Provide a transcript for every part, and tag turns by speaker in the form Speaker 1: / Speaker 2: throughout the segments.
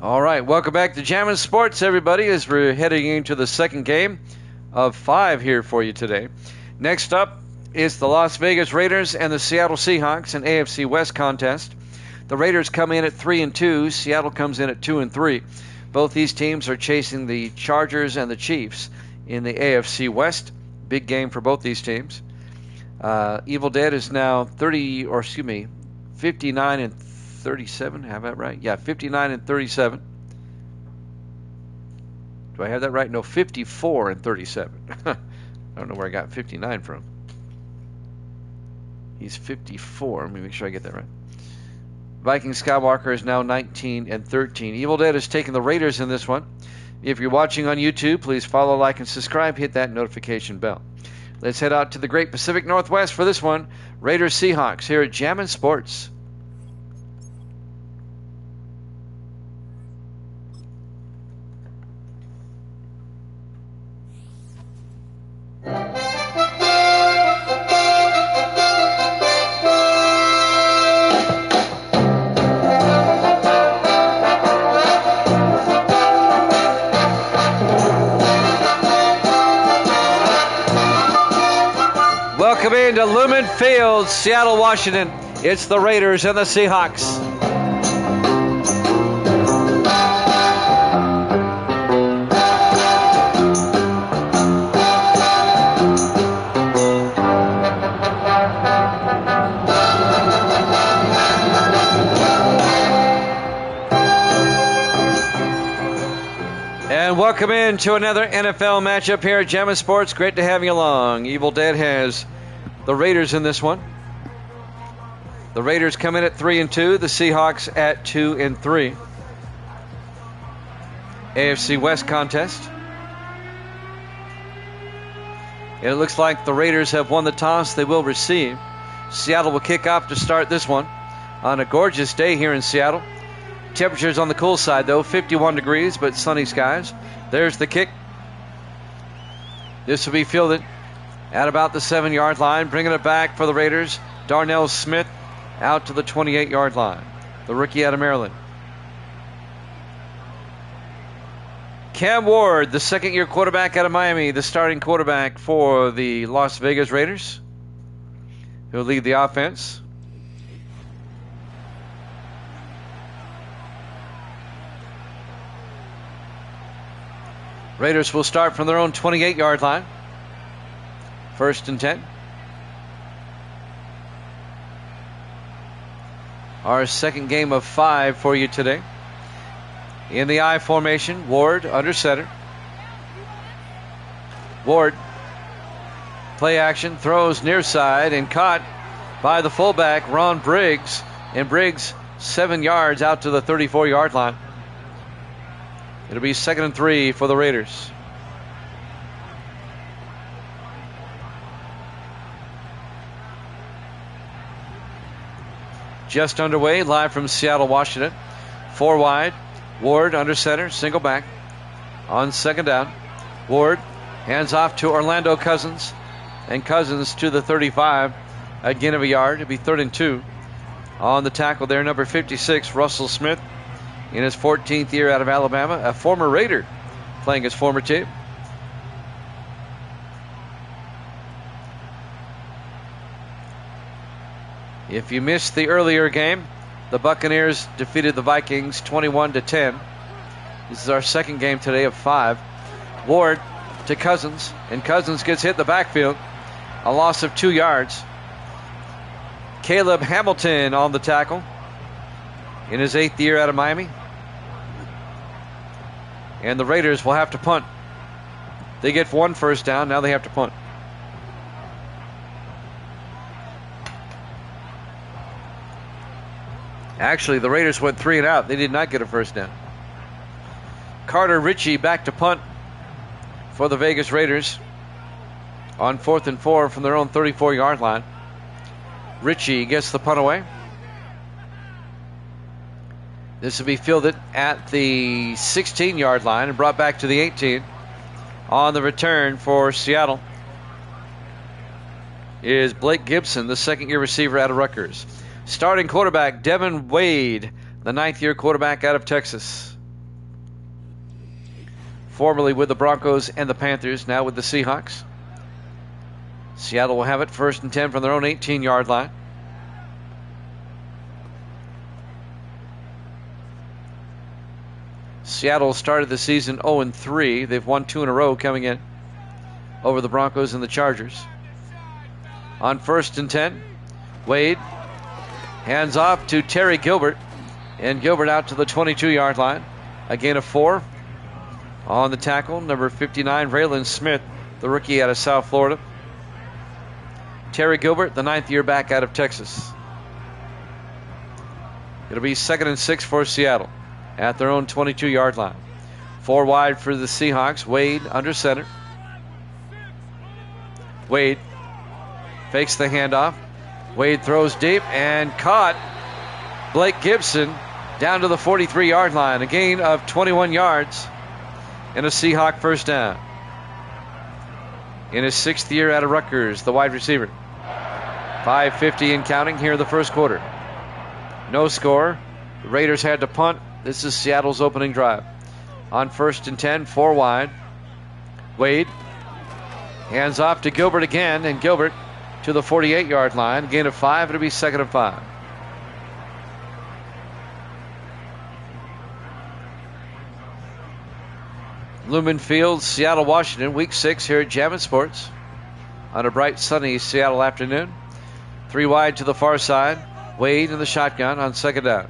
Speaker 1: All right, welcome back to Jammin' Sports, everybody, as we're heading into the second game of 5 here for you today. Next up is the Las Vegas Raiders and the Seattle Seahawks, an AFC West contest. The Raiders come in at 3-2. Seattle comes in at 2-3. Both these teams are chasing the Chargers and the Chiefs in the AFC West. Big game for both these teams. Evil Dead is now 59-37. Have that right? Yeah, 59-37. Do I have that right? No, 54-37. I don't know where I got 59 from. He's 54. Let me make sure I get that right. Viking Skywalker is now 19-13. Evil Dead is taking the Raiders in this one. If you're watching on YouTube, please follow, like, and subscribe. Hit that notification bell. Let's head out to the Great Pacific Northwest for this one. Raiders Seahawks here at Jammin' Sports. Welcome into Lumen Field, Seattle, Washington. It's the Raiders and the Seahawks. And welcome into another NFL matchup here at Jammin' Sports. Great to have you along. Evil Dead has the Raiders in this one. The Raiders come in at 3-2. The Seahawks at 2-3. AFC West contest. And it looks like the Raiders have won the toss. They will receive. Seattle will kick off to start this one on a gorgeous day here in Seattle. Temperatures on the cool side, though, 51 degrees, but sunny skies. There's the kick. This will be fielded at about the 7-yard line, bringing it back for the Raiders. Darnell Smith out to the 28-yard line, the rookie out of Maryland. Cam Ward, the second-year quarterback out of Miami, the starting quarterback for the Las Vegas Raiders. He'll lead the offense. Raiders will start from their own 28-yard line. 1st and 10. Our second game of 5 for you today. In the I formation, Ward under center. Ward, play action, throws near side and caught by the fullback, Ron Briggs. And Briggs 7 yards out to the 34-yard line. It'll be 2nd and 3 for the Raiders. Just underway, live from Seattle, Washington. 4 wide. Ward under center, single back. On 2nd down, Ward hands off to Orlando Cousins. And Cousins to the 35. Again of a yard. It'll be 3rd and 2. On the tackle there, number 56, Russell Smith. In his 14th year out of Alabama, a former Raider playing his former team. If you missed the earlier game, the Buccaneers defeated the Vikings 21-10. This is our second game today of 5. Ward to Cousins, and Cousins gets hit in the backfield. A loss of 2 yards. Caleb Hamilton on the tackle in his 8th year out of Miami. And the Raiders will have to punt. They get 1 first down. Now they have to punt. Actually, the Raiders went 3 and out. They did not get a first down. Carter Ritchie back to punt for the Vegas Raiders on 4th and 4 from their own 34-yard line. Ritchie gets the punt away. This will be fielded at the 16-yard line and brought back to the 18. On the return for Seattle is Blake Gibson, the second-year receiver out of Rutgers. Starting quarterback, Devin Wade, the 9th-year quarterback out of Texas. formerly with the Broncos and the Panthers, now with the Seahawks. Seattle will have it 1st and 10 from their own 18-yard line. Seattle started the season 0-3. They've won 2 in a row coming in over the Broncos and the Chargers. On 1st and 10, Wade hands off to Terry Gilbert, and Gilbert out to the 22-yard line. A gain of 4 on the tackle. Number 59, Raylan Smith, the rookie out of South Florida. Terry Gilbert, the 9th-year back out of Texas. It'll be 2nd and 6 for Seattle at their own 22-yard line. 4 wide for the Seahawks. Wade under center. Wade fakes the handoff. Wade throws deep and caught. Blake Gibson down to the 43-yard line. A gain of 21 yards and a Seahawk first down. In his 6th year out of Rutgers, the wide receiver. 5:50 and counting here in the first quarter. No score. The Raiders had to punt. This is Seattle's opening drive. On 1st and 10, 4 wide. Wade hands off to Gilbert again, and Gilbert to the 48-yard line. Gain of 5. It'll be 2nd and 5. Lumen Field, Seattle, Washington, Week 6 here at Jammin' Sports on a bright, sunny Seattle afternoon. 3 wide to the far side. Wade in the shotgun on 2nd down.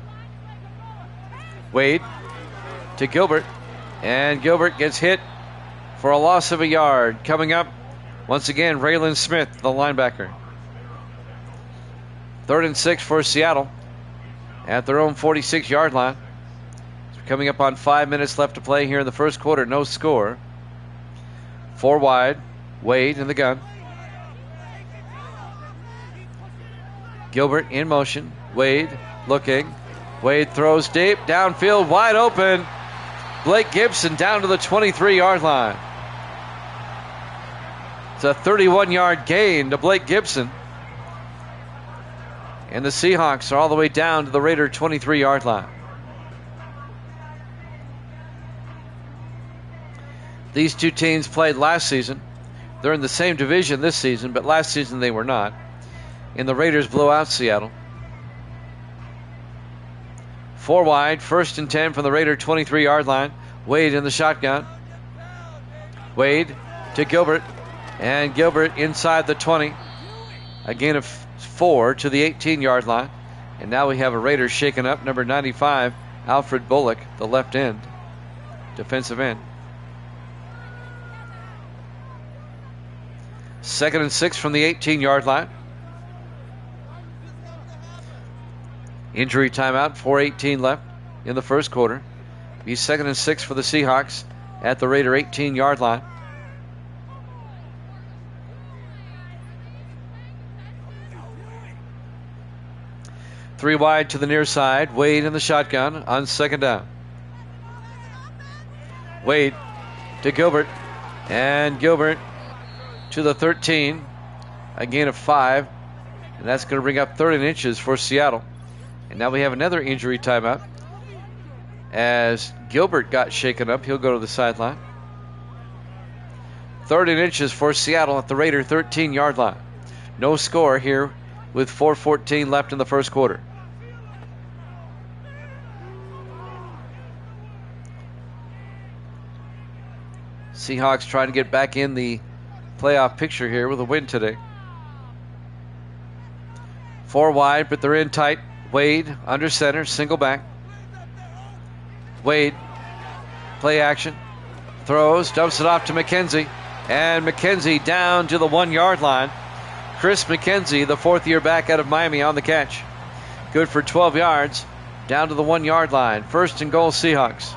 Speaker 1: Wade to Gilbert, and Gilbert gets hit for a loss of a yard. Coming up, once again, Raylan Smith, the linebacker. 3rd and 6 for Seattle at their own 46-yard line. Coming up on 5 minutes left to play here in the first quarter. No score. 4 wide. Wade in the gun. Gilbert in motion. Wade looking. Wade throws deep. Downfield wide open. Blake Gibson down to the 23-yard line. It's a 31-yard gain to Blake Gibson. And the Seahawks are all the way down to the Raider 23-yard line. These two teams played last season. They're in the same division this season, but last season they were not. And the Raiders blew out Seattle. 4 wide, 1st and 10 from the Raider 23-yard line. Wade in the shotgun. Wade to Gilbert. And Gilbert inside the 20. A gain of 4 to the 18-yard line. And now we have a Raiders shaken up. Number 95, Alfred Bullock, the left end, defensive end. 2nd and 6 from the 18-yard line. Injury timeout, 4:18 left in the first quarter. Be 2nd and 6 for the Seahawks at the Raider 18-yard line. Three wide to the near side. Wade in the shotgun on 2nd down. Wade to Gilbert, and Gilbert to the 13, a gain of 5, and that's going to bring up 3rd and inches for Seattle. And now we have another injury timeout as Gilbert got shaken up. He'll go to the sideline. 3rd and inches for Seattle at the Raider 13-yard line. No score here with 4:14 left in the first quarter. Seahawks trying to get back in the playoff picture here with a win today. 4 wide, but they're in tight. Wade under center, single back. Wade, play action, throws, dumps it off to McKenzie, and McKenzie down to the 1-yard line. Chris McKenzie, the 4th-year back out of Miami, on the catch. Good for 12 yards, down to the 1-yard line. 1st and goal, Seahawks.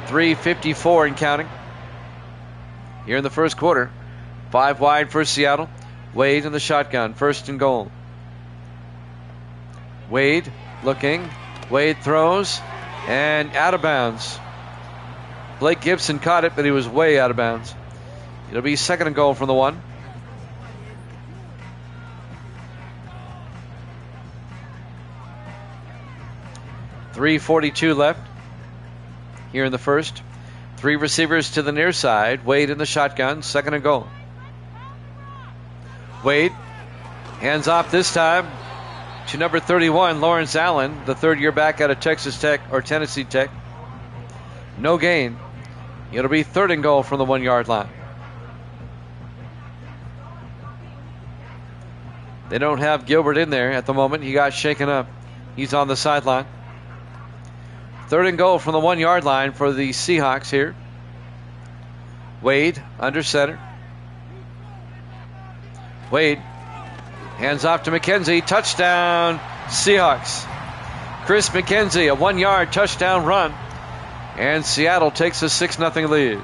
Speaker 1: 3:54 and counting here in the first quarter. 5 wide for Seattle. Wade in the shotgun, 1st and goal. Wade looking. Wade throws, and out of bounds. Blake Gibson caught it, but he was way out of bounds. It'll be 2nd and goal from the 1. .342 left. here in the first. 3 receivers to the near side. Wade in the shotgun, 2nd and goal. Wade hands off this time to number 31, Lawrence Allen, the 3rd-year back out of Texas Tech or Tennessee Tech. No gain. It'll be 3rd and goal from the 1-yard line. They don't have Gilbert in there at the moment. He got shaken up. He's on the sideline. 3rd and goal from the 1-yard line for the Seahawks here. Wade under center. Wade hands off to McKenzie. Touchdown, Seahawks. Chris McKenzie, a 1-yard touchdown run. And Seattle takes a 6-0 lead.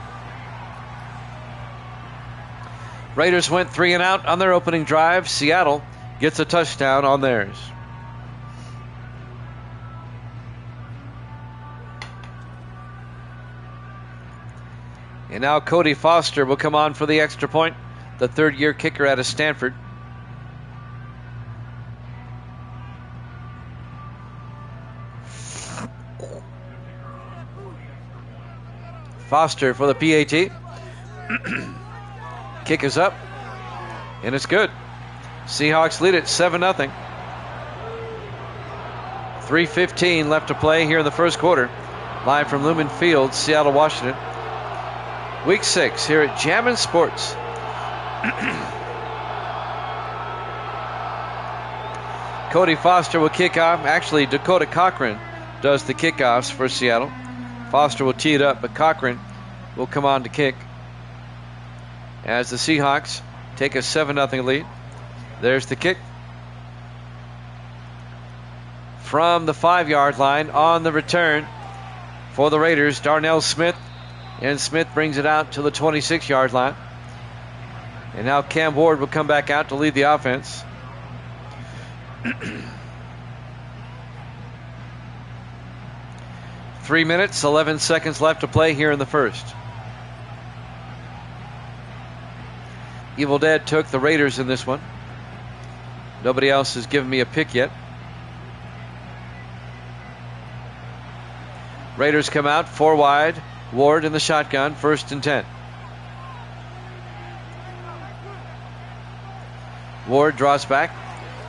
Speaker 1: Raiders went 3 and out on their opening drive. Seattle gets a touchdown on theirs. And now Cody Foster will come on for the extra point, the 3rd-year kicker out of Stanford. Foster for the PAT. Kick is up, and it's good. Seahawks lead it 7-0. 3:15 left to play here in the first quarter. Live from Lumen Field, Seattle, Washington. Week 6 here at Jammin' Sports. Cody Foster will kick off. Actually, Dakota Cochran does the kickoffs for Seattle. Foster will tee it up, but Cochran will come on to kick as the Seahawks take a 7-0 lead. There's the kick from the 5-yard line on the return for the Raiders. Darnell Smith, and Smith brings it out to the 26-yard line. And now Cam Ward will come back out to lead the offense. 3 minutes, 11 seconds left to play here in the first. Evil Dead took the Raiders in this one. Nobody else has given me a pick yet. Raiders come out 4 wide. Ward in the shotgun, 1st and 10. Ward draws back.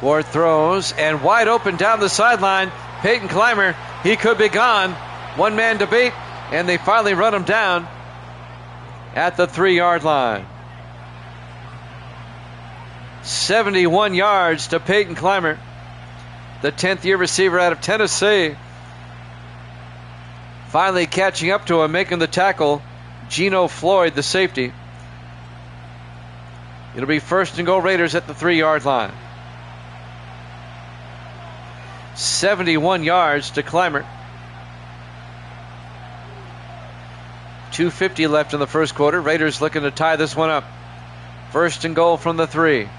Speaker 1: Ward throws, and wide open down the sideline. Peyton Clymer, he could be gone. One-man debate, and they finally run him down at the 3-yard line. 71 yards to Peyton Clymer, the 10th-year receiver out of Tennessee. Finally catching up to him, making the tackle, Geno Floyd, the safety. It'll be 1st and goal Raiders at the 3-yard line. 71 yards to Clymer. 2:50 left in the first quarter. Raiders looking to tie this one up. 1st and goal from the 3.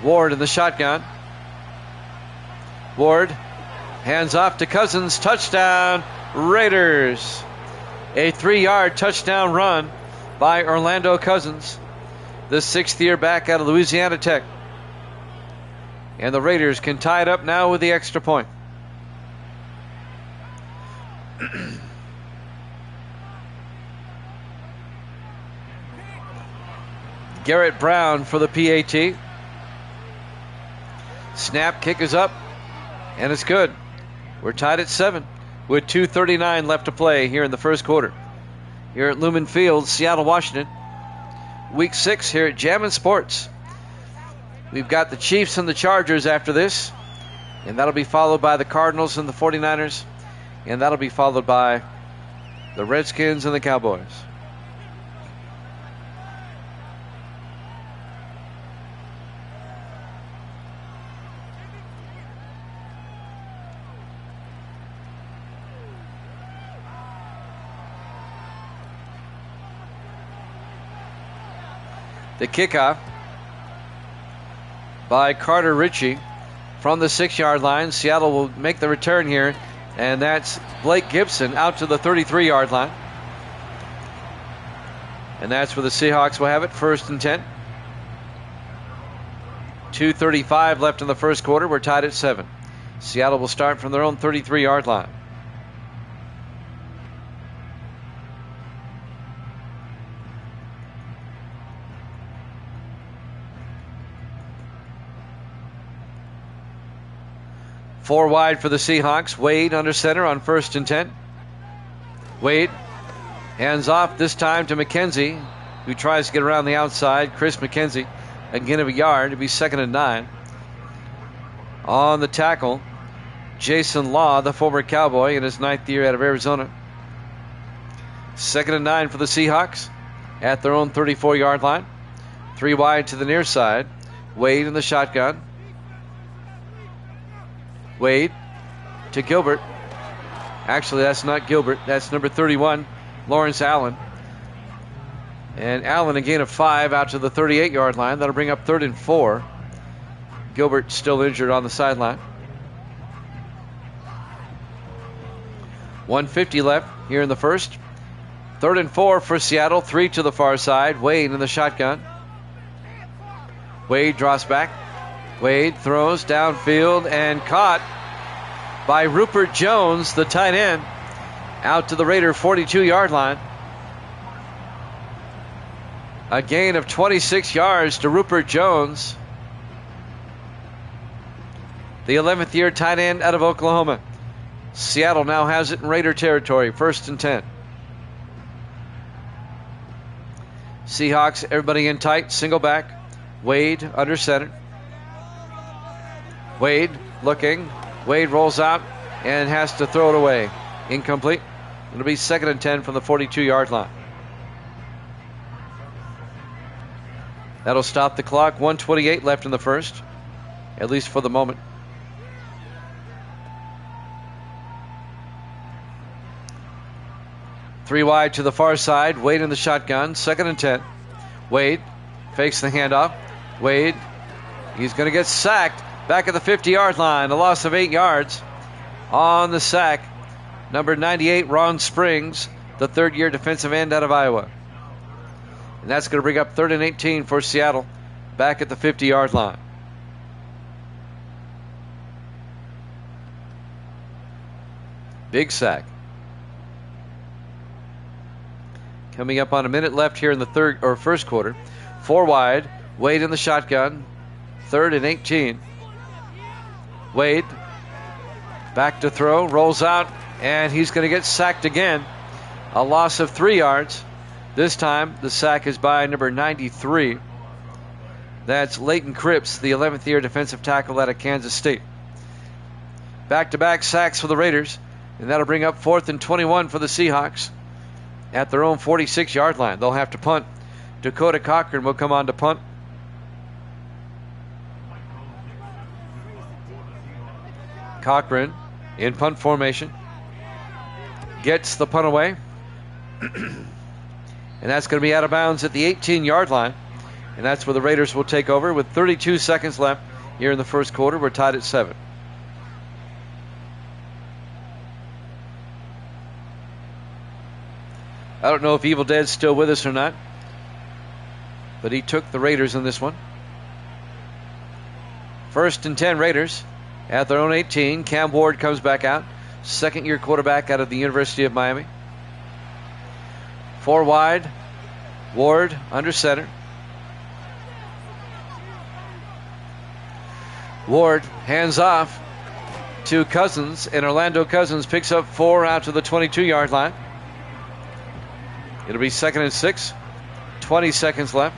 Speaker 1: Ward in the shotgun. Ward hands off to Cousins. Touchdown, Raiders. A 3-yard touchdown run by Orlando Cousins, the 6th-year back out of Louisiana Tech. And the Raiders can tie it up now with the extra point. Garrett Brown for the PAT. Snap, kick is up, and it's good. We're tied at 7 with 2:39 left to play here in the first quarter. Here at Lumen Field, Seattle, Washington. Week 6 here at Jammin' Sports. We've got the Chiefs and the Chargers after this, and that'll be followed by the Cardinals and the 49ers, and that'll be followed by the Redskins and the Cowboys. The kickoff by Carter Ritchie from the 6-yard line. Seattle will make the return here, and that's Blake Gibson out to the 33-yard line. And that's where the Seahawks will have it, 1st and 10. 2:35 left in the first quarter. We're tied at 7. Seattle will start from their own 33-yard line. 4 wide for the Seahawks. Wade under center on 1st and 10. Wade hands off this time to McKenzie, who tries to get around the outside. Chris McKenzie, again of a yard. It'll be 2nd and 9. On the tackle, Jason Law, the former Cowboy, in his 9th year out of Arizona. 2nd and 9 for the Seahawks at their own 34-yard line. 3 wide to the near side. Wade in the shotgun. Wade to Gilbert. Actually, that's not Gilbert. That's number 31, Lawrence Allen. And Allen, a gain of 5 out to the 38-yard line. That'll bring up 3rd and 4. Gilbert still injured on the sideline. 1:50 left here in the first. 3rd and 4 for Seattle. 3 to the far side. Wade in the shotgun. Wade draws back. Wade throws downfield and caught by Rupert Jones, the tight end, out to the Raider 42-yard line. A gain of 26 yards to Rupert Jones, the 11th year tight end out of Oklahoma. Seattle now has it in Raider territory, 1st and 10. Seahawks, everybody in tight, single back. Wade under center. Wade looking. Wade rolls out and has to throw it away. Incomplete. It'll be 2nd and 10 from the 42-yard line. That'll stop the clock. 1:28 left in the first, at least for the moment. Three wide to the far side. Wade in the shotgun. 2nd and 10. Wade fakes the handoff. Wade, he's going to get sacked back at the 50-yard line. A loss of 8 yards on the sack. Number 98, Ron Springs, the 3rd-year defensive end out of Iowa. And that's going to bring up 3rd and 18 for Seattle back at the 50-yard line. Big sack. Coming up on a minute left here in the first quarter. 4 wide. Wade in the shotgun. 3rd and 18. Wade back to throw. Rolls out. And he's going to get sacked again. A loss of 3 yards. This time the sack is by number 93. That's Leighton Cripps, the 11th year defensive tackle out of Kansas State. Back-to-back sacks for the Raiders. And that'll bring up 4th and 21 for the Seahawks at their own 46-yard line. They'll have to punt. Dakota Cochran will come on to punt. Cochran in punt formation. Gets the punt away. And that's going to be out of bounds at the 18-yard line. And that's where the Raiders will take over with 32 seconds left here in the first quarter. We're tied at 7. I don't know if Evil Dead's still with us or not, but he took the Raiders in this one. 1st and 10 Raiders at their own 18. Cam Ward comes back out. 2nd-year quarterback out of the University of Miami. 4 wide. Ward under center. Ward hands off to Cousins, and Orlando Cousins picks up 4 out to the 22-yard line. It'll be 2nd and 6. 20 seconds left.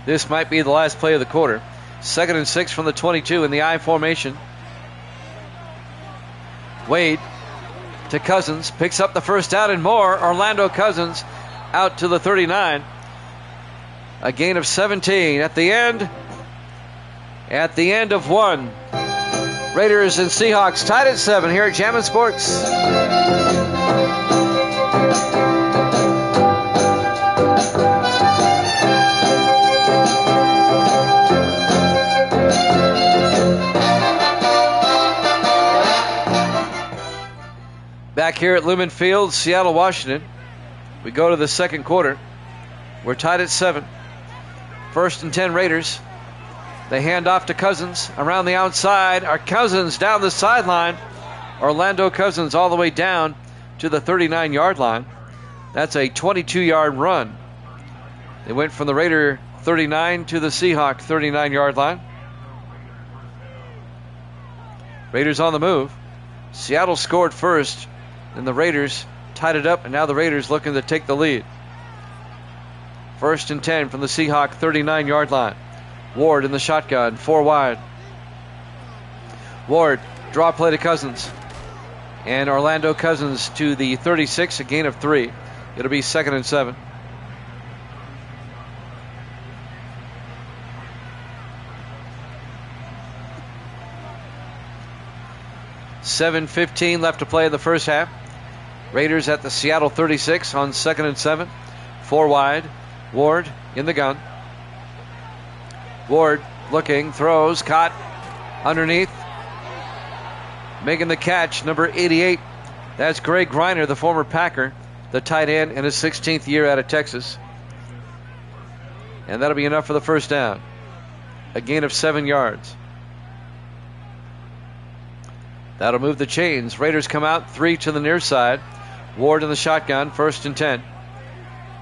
Speaker 1: This might be the last play of the quarter. 2nd and 6 from the 22 in the I formation. Wade to Cousins. Picks up the first down and more. Orlando Cousins out to the 39. A gain of 17 at the end. At the end of 1. Raiders and Seahawks tied at 7 here at Jammin' Sports. Back here at Lumen Field, Seattle, Washington. We go to the second quarter. We're tied at 7. 1st and 10 Raiders. They hand off to Cousins around the outside. Our Cousins down the sideline. Orlando Cousins all the way down to the 39-yard line. That's a 22-yard run. They went from the Raider 39 to the Seahawk 39-yard line. Raiders on the move. Seattle scored first, then the Raiders tied it up, and now the Raiders looking to take the lead. 1st and 10 from the Seahawk 39-yard line. Ward in the shotgun, 4 wide. Ward, draw play to Cousins. And Orlando Cousins to the 36, a gain of 3. It'll be 2nd and 7. $7:15 left to play in the first half. Raiders at the Seattle 36 on 2nd and 7. 4 wide. Ward in the gun. Ward looking, throws, caught underneath. Making the catch, number 88. That's Greg Griner, the former Packer, the tight end in his 16th year out of Texas. And that'll be enough for the first down. A gain of 7 yards. That'll move the chains. Raiders come out 3 to the near side. Ward in the shotgun, 1st and 10.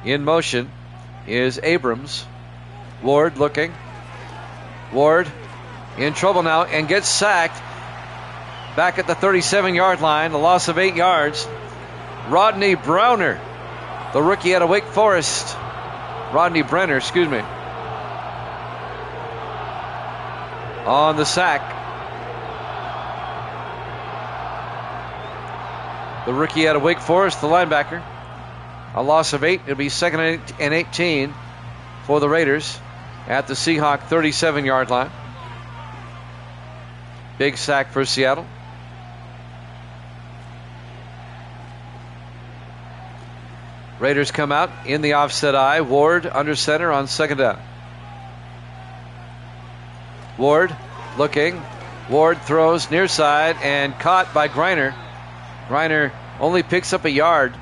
Speaker 1: In motion is Abrams. Ward looking. Ward in trouble now and gets sacked. Back at the 37-yard line, a loss of 8 yards. Rodney Browner, the rookie out of Wake Forest. Rodney Brenner, excuse me. On the sack. The rookie out of Wake Forest, the linebacker. A loss of 8. It'll be 2nd and 18 for the Raiders at the Seahawk 37-yard line. Big sack for Seattle. Raiders come out in the offset eye. Ward under center on 2nd down. Ward looking. Ward throws near side and caught by Griner. Griner only picks up a yard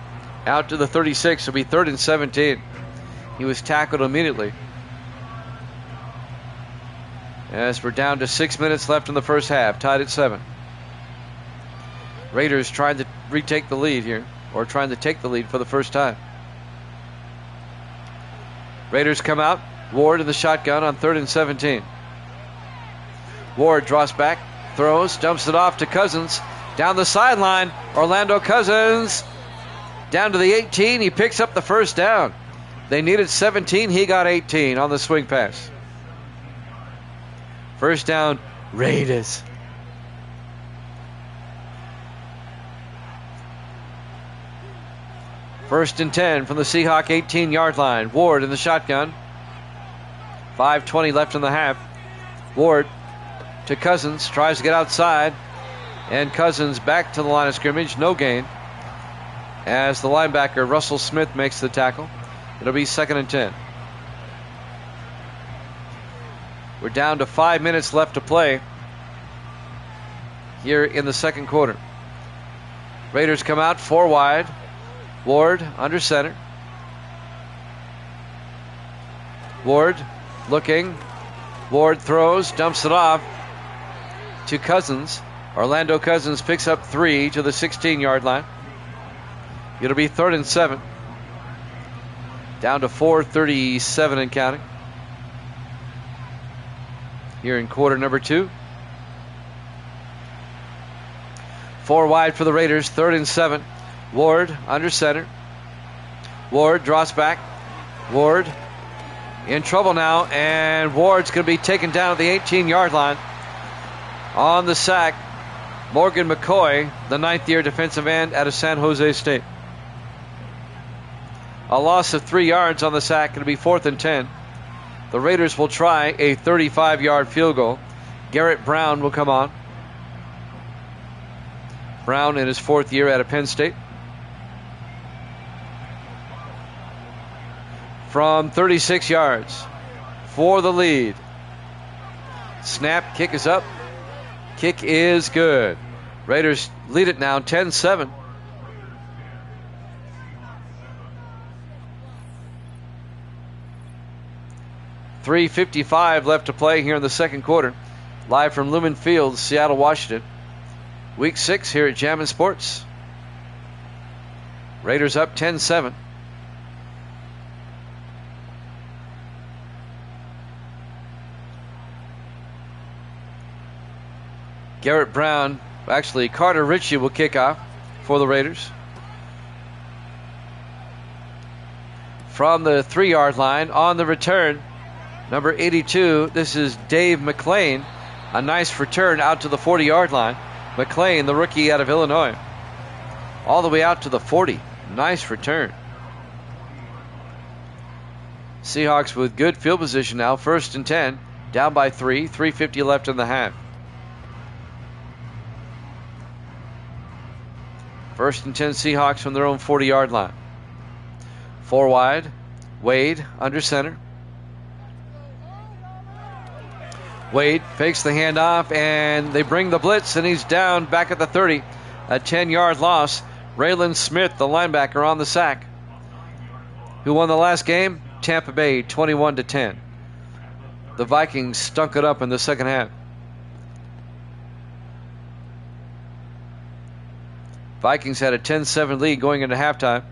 Speaker 1: out to the 36. It'll be 3rd and 17. He was tackled immediately. As we're down to 6 minutes left in the first half, tied at 7. Raiders trying to retake the lead here, or trying to take the lead for the first time. Raiders come out. Ward in the shotgun on 3rd and 17. Ward draws back, throws, dumps it off to Cousins. Down the sideline, Orlando Cousins down to the 18. He picks up the first down. They needed 17. He got 18 on the swing pass. First down, Raiders. First and 10 from the Seahawk 18-yard line. Ward in the shotgun. 5:20 left in the half. Ward to Cousins. Tries to get outside. And Cousins back to the line of scrimmage. No gain. As the linebacker, Russell Smith, makes the tackle. It'll be 2nd and 10. We're down to 5 minutes left to play here in the second quarter. Raiders come out 4 wide. Ward under center. Ward looking. Ward throws, dumps it off to Cousins. Orlando Cousins picks up 3 to the 16-yard line. It'll be 3rd and 7. Down to 4:37 and counting. Here in quarter number 2. 4 wide for the Raiders, 3rd and 7. Ward under center. Ward draws back. Ward in trouble now, and Ward's going to be taken down at the 18-yard line. On the sack, Morgan McCoy, the 9th-year defensive end out of San Jose State. A loss of 3 yards on the sack. It'll be 4th and 10. The Raiders will try a 35-yard field goal. Garrett Brown will come on. Brown in his 4th year out of Penn State. From 36 yards for the lead. Snap, kick is up. Kick is good. Raiders lead it now 10-7. .355 left to play here in the second quarter. Live from Lumen Field, Seattle, Washington. Week 6 here at Jammin' Sports. Raiders up 10-7. Garrett Brown, actually Carter Ritchie will kick off for the Raiders. From the 3-yard line on the return, number 82, this is Dave McLean. A nice return out to the 40-yard line. McLean, the rookie out of Illinois. All the way out to the 40. Nice return. Seahawks with good field position now. 1st and 10. Down by 3. 3:50 left in the half. 1st and 10 Seahawks from their own 40-yard line. 4 wide. Wade under center. Wade fakes the handoff, and they bring the blitz, and he's down back at the 30. A 10-yard loss. Raylan Smith, the linebacker, on the sack. Who won the last game? Tampa Bay, 21-10. The Vikings stunk it up in the second half. Vikings had a 10-7 lead going into halftime,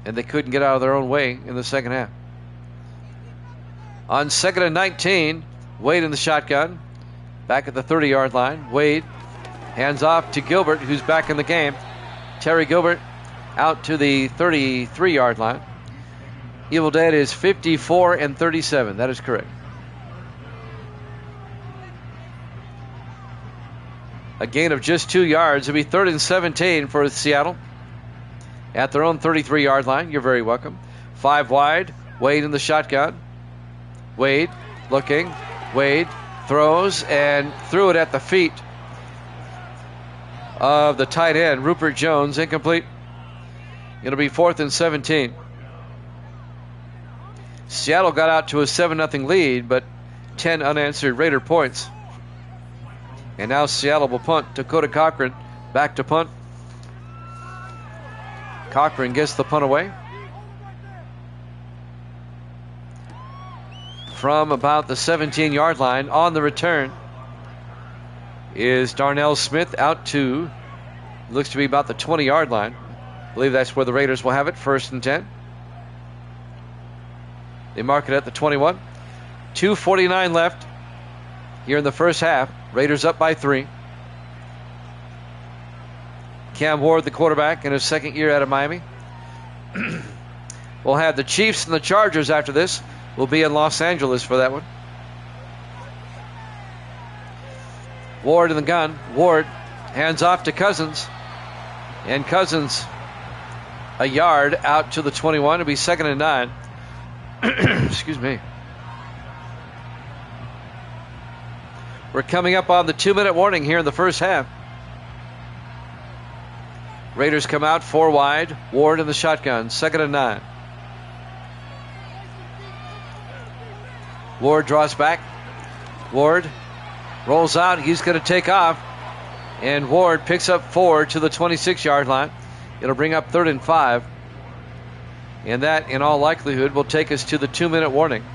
Speaker 1: and they couldn't get out of their own way in the second half. On 2nd and 19, Wade in the shotgun, back at the 30-yard line. Wade hands off to Gilbert, who's back in the game. Terry Gilbert out to the 33-yard line. Evil Dead is 54-37. That is correct. A gain of just 2 yards. It'll be 3rd and 17 for Seattle at their own 33-yard line. You're very welcome. 5 wide. Wade in the shotgun. Wade looking. Wade throws and threw it at the feet of the tight end, Rupert Jones. Incomplete. It'll be 4th and 17. Seattle got out to a 7-0 lead, but 10 unanswered Raider points. And now Seattle will punt. Dakota Cochran back to punt. Cochran gets the punt away. From about the 17-yard line on the return is Darnell Smith out to, looks to be about the 20-yard line. I believe that's where the Raiders will have it, 1st and 10. They mark it at the 21. 2:49 left here in the first half. Raiders up by 3. Cam Ward, the quarterback, in his second year out of Miami. We'll have the Chiefs and the Chargers after this. We'll be in Los Angeles for that one. Ward in the gun. Ward hands off to Cousins. And Cousins a yard out to the 21. It'll be 2nd and 9. Excuse me. We're coming up on the 2-minute warning here in the first half. Raiders come out 4 wide. Ward in the shotgun. 2nd and 9. Ward draws back. Ward rolls out. He's going to take off. And Ward picks up 4 to the 26-yard line. It'll bring up 3rd and 5. And that, in all likelihood, will take us to the 2-minute warning.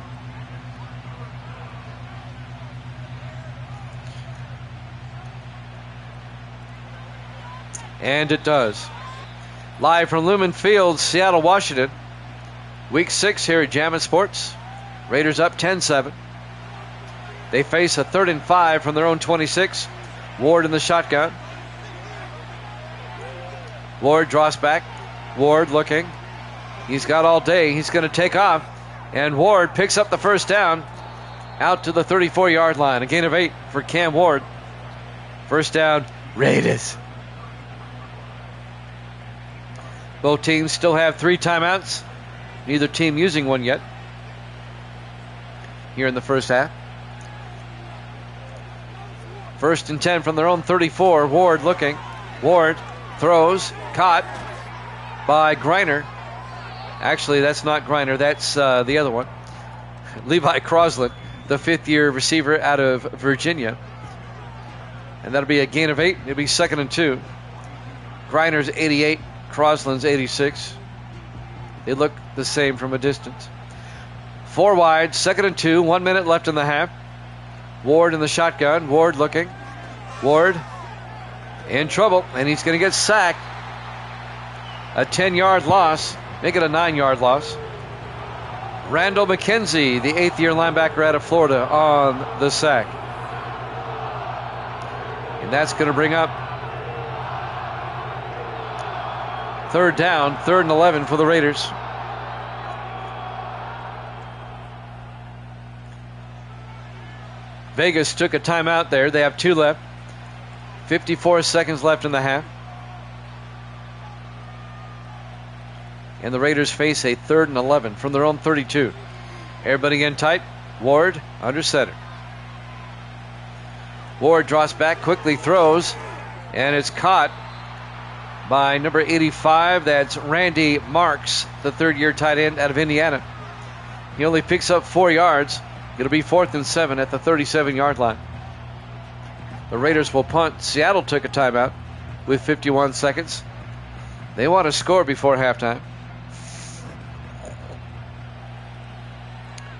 Speaker 1: And it does. Live from Lumen Field, Seattle, Washington. Week 6 here at Jammin' Sports. Raiders up 10-7. They face a 3rd and 5 from their own 26. Ward in the shotgun. Ward draws back. Ward looking. He's got all day. He's going to take off. And Ward picks up the first down out to the 34-yard line. A gain of 8 for Cam Ward. First down, Raiders. Both teams still have 3 timeouts. Neither team using one yet here in the first half. 1st and 10 from their own 34. Ward looking. Ward throws. Caught by Griner. Actually, that's not Griner. That's the other one. Levi Crosland, the 5th-year receiver out of Virginia. And that'll be a gain of 8. It'll be 2nd and 2. Griner's 88. Crosland's 86. They look the same from a distance. 4 wide, 2nd and 2. 1 minute left in the half. Ward in the shotgun. Ward looking. Ward in trouble, and he's going to get sacked. A 10-yard loss. Make it a 9-yard loss. Randall McKenzie, the 8th-year linebacker out of Florida, on the sack. And that's going to bring up third down, 3rd and 11 for the Raiders. Vegas took a timeout there. They have 2 left. 54 seconds left in the half. And the Raiders face a 3rd and 11 from their own 32. Everybody in tight. Ward under center. Ward draws back, quickly throws, and it's caught by number 85. That's Randy Marks, the third-year tight end out of Indiana. He only picks up 4 yards. It'll be 4th and 7 at the 37-yard line. The Raiders will punt. Seattle took a timeout with 51 seconds. They want to score before halftime.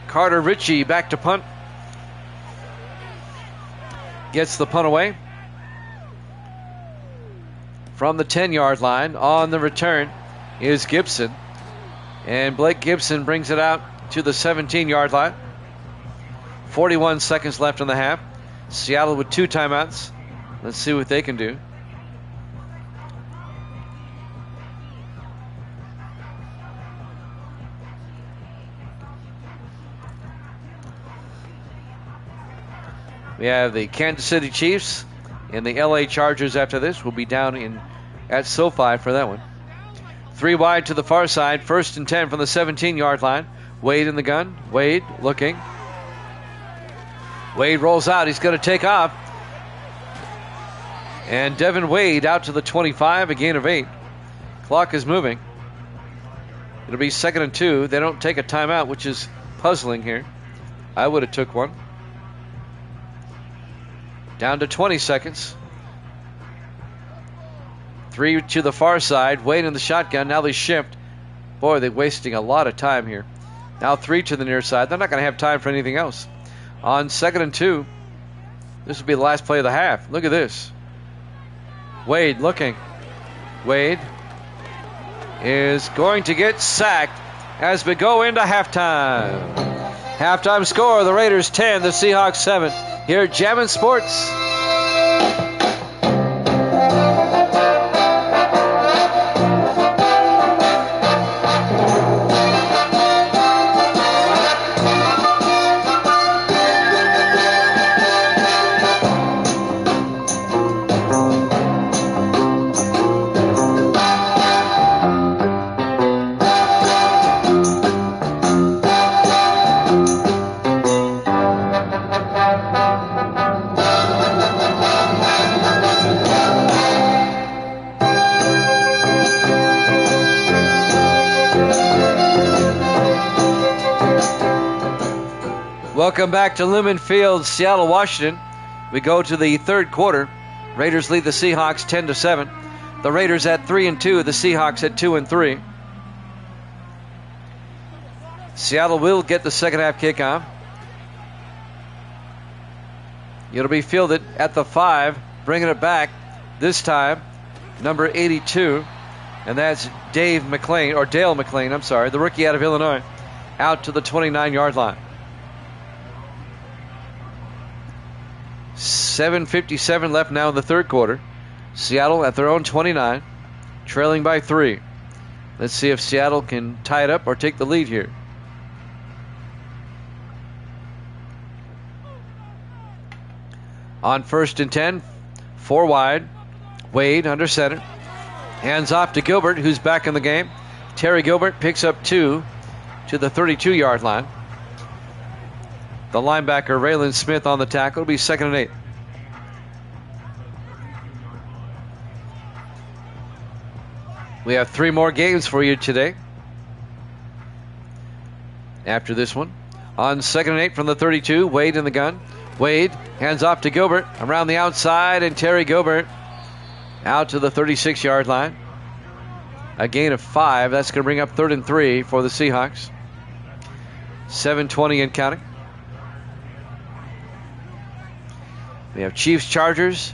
Speaker 1: Carter Ritchie back to punt. Gets the punt away. From the 10-yard line on the return is Gibson. And Blake Gibson brings it out to the 17-yard line. 41 seconds left in the half. Seattle with 2 timeouts. Let's see what they can do. We have the Kansas City Chiefs and the LA Chargers after this. We'll be down at SoFi for that one. 3 wide to the far side. 1st and 10 from the 17-yard line. Wade in the gun. Wade looking. Wade rolls out. He's going to take off. And Devin Wade out to the 25, a gain of 8. Clock is moving. It'll be 2nd and 2. They don't take a timeout, which is puzzling here. I would have took one. Down to 20 seconds. 3 to the far side. Wade in the shotgun. Now they shift. Boy, they're wasting a lot of time here. Now 3 to the near side. They're not going to have time for anything else. On 2nd and 2. This will be the last play of the half. Look at this. Wade looking. Wade is going to get sacked as we go into halftime. Halftime score, the Raiders 10, the Seahawks 7. Here at Jammin' Sports. Welcome back to Lumen Field, Seattle, Washington. We go to the 3rd quarter. Raiders lead the Seahawks 10-7. The Raiders at 3 and 2. The Seahawks at 2 and 3. Seattle will get the second half kickoff. It'll be fielded at the 5, bringing it back this time, number 82, and that's Dale McClain, the rookie out of Illinois, out to the 29-yard line. 7:57 left now in the 3rd quarter. Seattle at their own 29, trailing by 3. Let's see if Seattle can tie it up or take the lead here. On 1st and 10, 4 wide. Wade under center. Hands off to Gilbert, who's back in the game. Terry Gilbert picks up 2 to the 32-yard line. The linebacker, Raylan Smith, on the tackle. It'll be 2nd and 8. We have 3 more games for you today. After this one. On 2nd and 8 from the 32, Wade in the gun. Wade hands off to Gilbert around the outside, and Terry Gilbert out to the 36-yard line. A gain of 5. That's going to bring up 3rd and 3 for the Seahawks. 7:20 and counting. We have Chiefs, Chargers,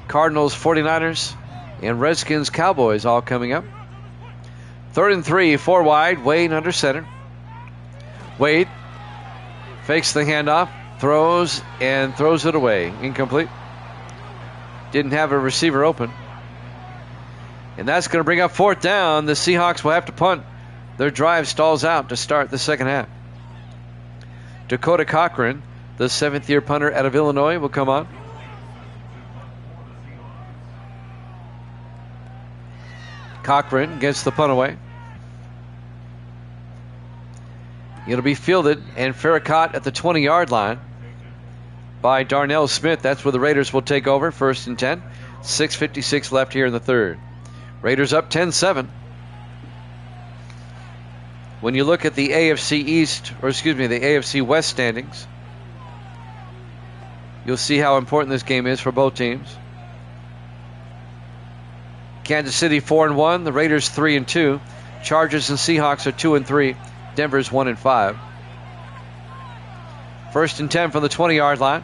Speaker 1: Cardinals, 49ers, and Redskins, Cowboys all coming up. 3rd and 3, 4 wide. Wade under center. Wade fakes the handoff, throws it away. Incomplete. Didn't have a receiver open. And that's going to bring up fourth down. The Seahawks will have to punt. Their drive stalls out to start the second half. Dakota Cochran, the 7th-year punter out of Illinois, will come on. Cochran gets the punt away. It'll be fielded and fair caught at the 20-yard line by Darnell Smith. That's where the Raiders will take over. 1st and 10. 6:56 left here in the third. Raiders up 10-7. When you look at the AFC West standings, you'll see how important this game is for both teams. Kansas City 4-1, the Raiders 3-2. Chargers and Seahawks are 2-3. Denver's 1-5. 1st and 10 from the 20-yard line.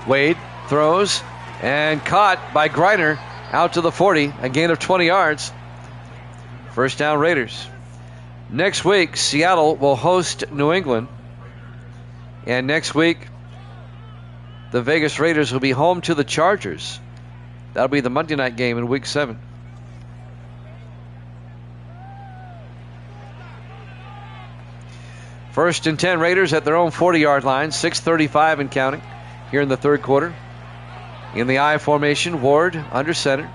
Speaker 1: Wade throws and caught by Griner out to the 40, a gain of 20 yards. First down, Raiders. Next week, Seattle will host New England. And next week, the Vegas Raiders will be home to the Chargers. That'll be the Monday night game in Week 7. First and 10, Raiders at their own 40-yard line. 6:35 and counting here in the third quarter. In the I formation, Ward under center.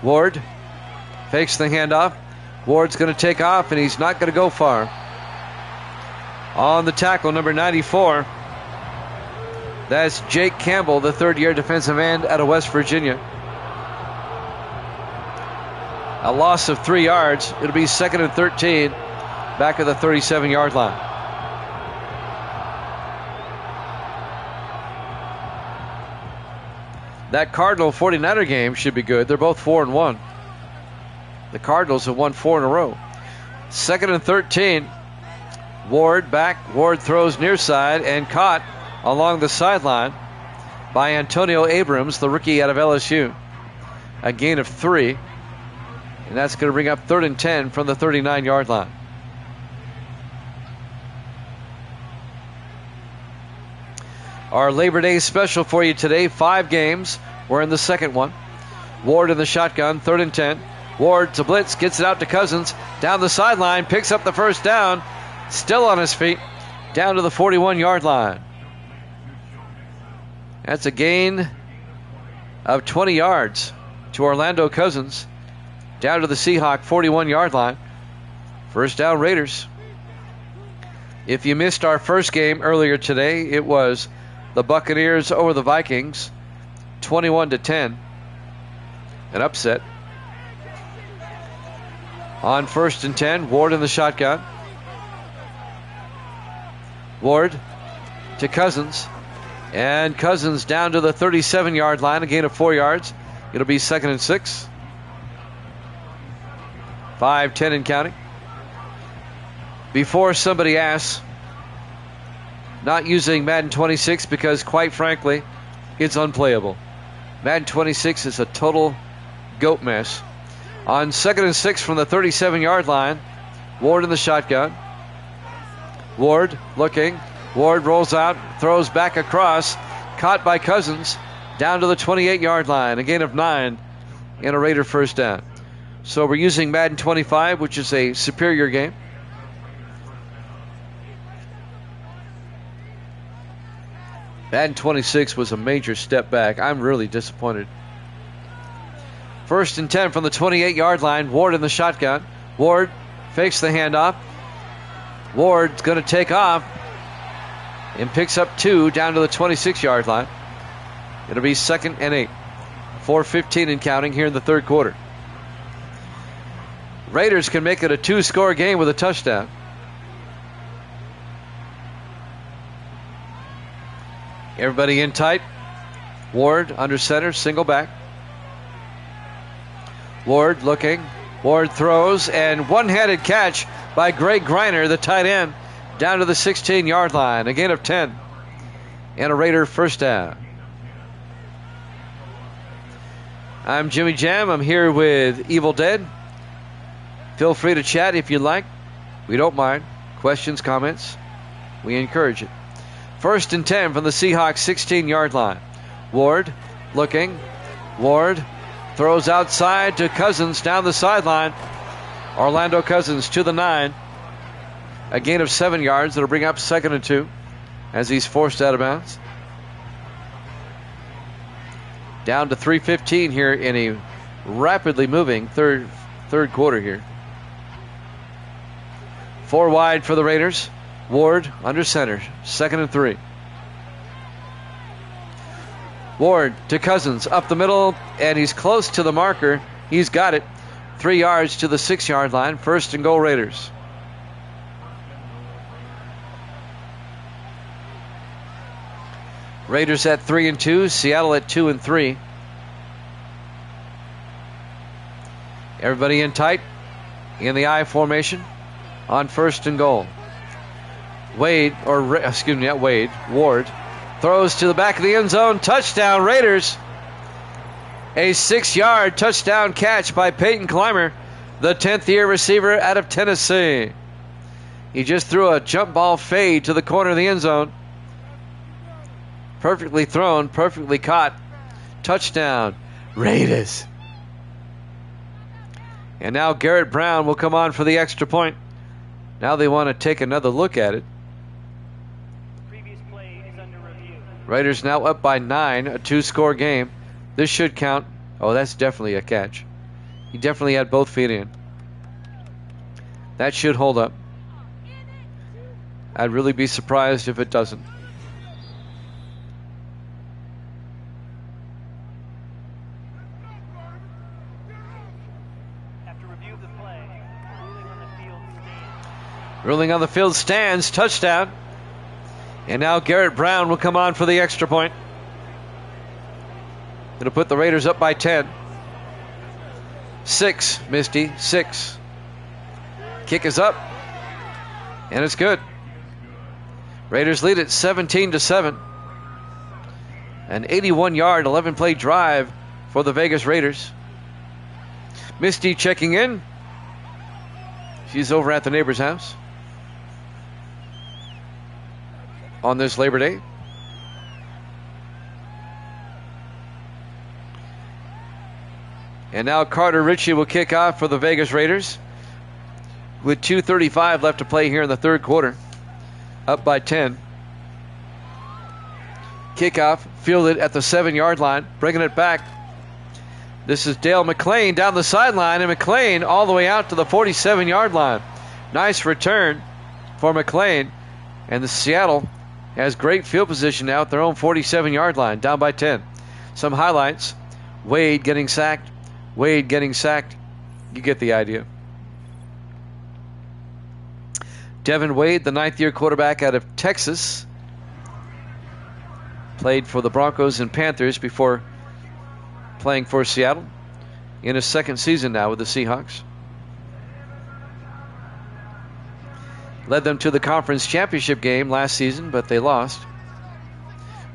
Speaker 1: Ward fakes the handoff. Ward's going to take off, and he's not going to go far. On the tackle, number 94. That's Jake Campbell, the 3rd-year defensive end out of West Virginia. A loss of 3 yards. It'll be 2nd and 13, back at the 37-yard line. That Cardinal 49er game should be good. They're both 4-1. The Cardinals have won 4 in a row. 2nd and 13. Ward back. Ward throws near side and caught along the sideline by Antonio Abrams, the rookie out of LSU. A gain of 3. And that's going to bring up 3rd and 10 from the 39-yard line. Our Labor Day special for you today, 5 games. We're in the second one. Ward in the shotgun, 3rd and 10. Ward to blitz, gets it out to Cousins. Down the sideline, picks up the first down. Still on his feet, down to the 41-yard line. That's a gain of 20 yards to Orlando Cousins. Down to the Seahawk 41-yard line. First down, Raiders. If you missed our first game earlier today, it was the Buccaneers over the Vikings, 21-10. An upset. On 1st and 10, Ward in the shotgun. Ward to Cousins. And Cousins down to the 37-yard line, a gain of 4 yards. It'll be 2nd and 6. 5-10 and counting. Before somebody asks, not using Madden 26 because, quite frankly, it's unplayable. Madden 26 is a total goat mess. On 2nd and 6 from the 37-yard line, Ward in the shotgun. Ward looking. Ward rolls out, throws back across, caught by Cousins, down to the 28-yard line, a gain of 9 and a Raider first down. So we're using Madden 25, which is a superior game. Madden 26 was a major step back. I'm really disappointed. 1st and 10 from the 28-yard line. Ward in the shotgun. Ward fakes the handoff. Ward's going to take off and picks up 2 down to the 26-yard line. It'll be 2nd and 8. 4:15 and counting here in the third quarter. Raiders can make it a 2-score game with a touchdown. Everybody in tight. Ward under center, single back. Ward looking. Ward throws, and one-handed catch by Greg Griner, the tight end, down to the 16-yard line. A gain of 10 and a Raider first down. I'm Jimmy Jam. I'm here with Evil Dead. Feel free to chat if you like. We don't mind. Questions, comments, we encourage it. First and 10 from the Seahawks 16-yard line. Ward looking. Ward throws outside to Cousins down the sideline. Orlando Cousins to the 9. A gain of 7 yards. That'll bring up 2nd and 2 as he's forced out of bounds. Down to 3:15 here in a rapidly moving third quarter here. 4 wide for the Raiders. Ward under center. 2nd and 3. Ward to Cousins up the middle, and he's close to the marker. He's got it. 3 yards to the 6-yard line. 1st and goal, Raiders. Raiders at 3 and 2. Seattle at 2 and 3. Everybody in tight in the I formation on 1st and goal. Ward throws to the back of the end zone. Touchdown, Raiders. A 6-yard touchdown catch by Peyton Clymer, the 10th-year receiver out of Tennessee. He just threw a jump ball fade to the corner of the end zone. Perfectly thrown, perfectly caught. Touchdown, Raiders. And now Garrett Brown will come on for the extra point. Now they want to take another look at it.
Speaker 2: Previous play is under review.
Speaker 1: Raiders now up by 9, a 2-score game. This should count. Oh, that's definitely a catch. He definitely had both feet in. That should hold up. I'd really be surprised if it doesn't.
Speaker 2: After review of the play, ruling on the field stands.
Speaker 1: Ruling on the field stands. Touchdown. And now Garrett Brown will come on for the extra point. Going to put the Raiders up by 10. 6, Misty. 6. Kick is up. And it's good. Raiders lead it 17-7. An 81-yard, 11-play drive for the Vegas Raiders. Misty checking in. She's over at the neighbor's house on this Labor Day. And now Carter Ritchie will kick off for the Vegas Raiders with 2:35 left to play here in the third quarter. Up by 10. Kickoff fielded at the 7-yard line, bringing it back. This is Dale McClain down the sideline, and McClain all the way out to the 47-yard line. Nice return for McClain, and the Seattle has great field position now at their own 47-yard line, down by 10. Some highlights. Wade getting sacked. Wade getting sacked. You get the idea. Devin Wade, the 9th-year quarterback out of Texas, played for the Broncos and Panthers before playing for Seattle in his 2nd season now with the Seahawks. Led them to the conference championship game last season, but they lost.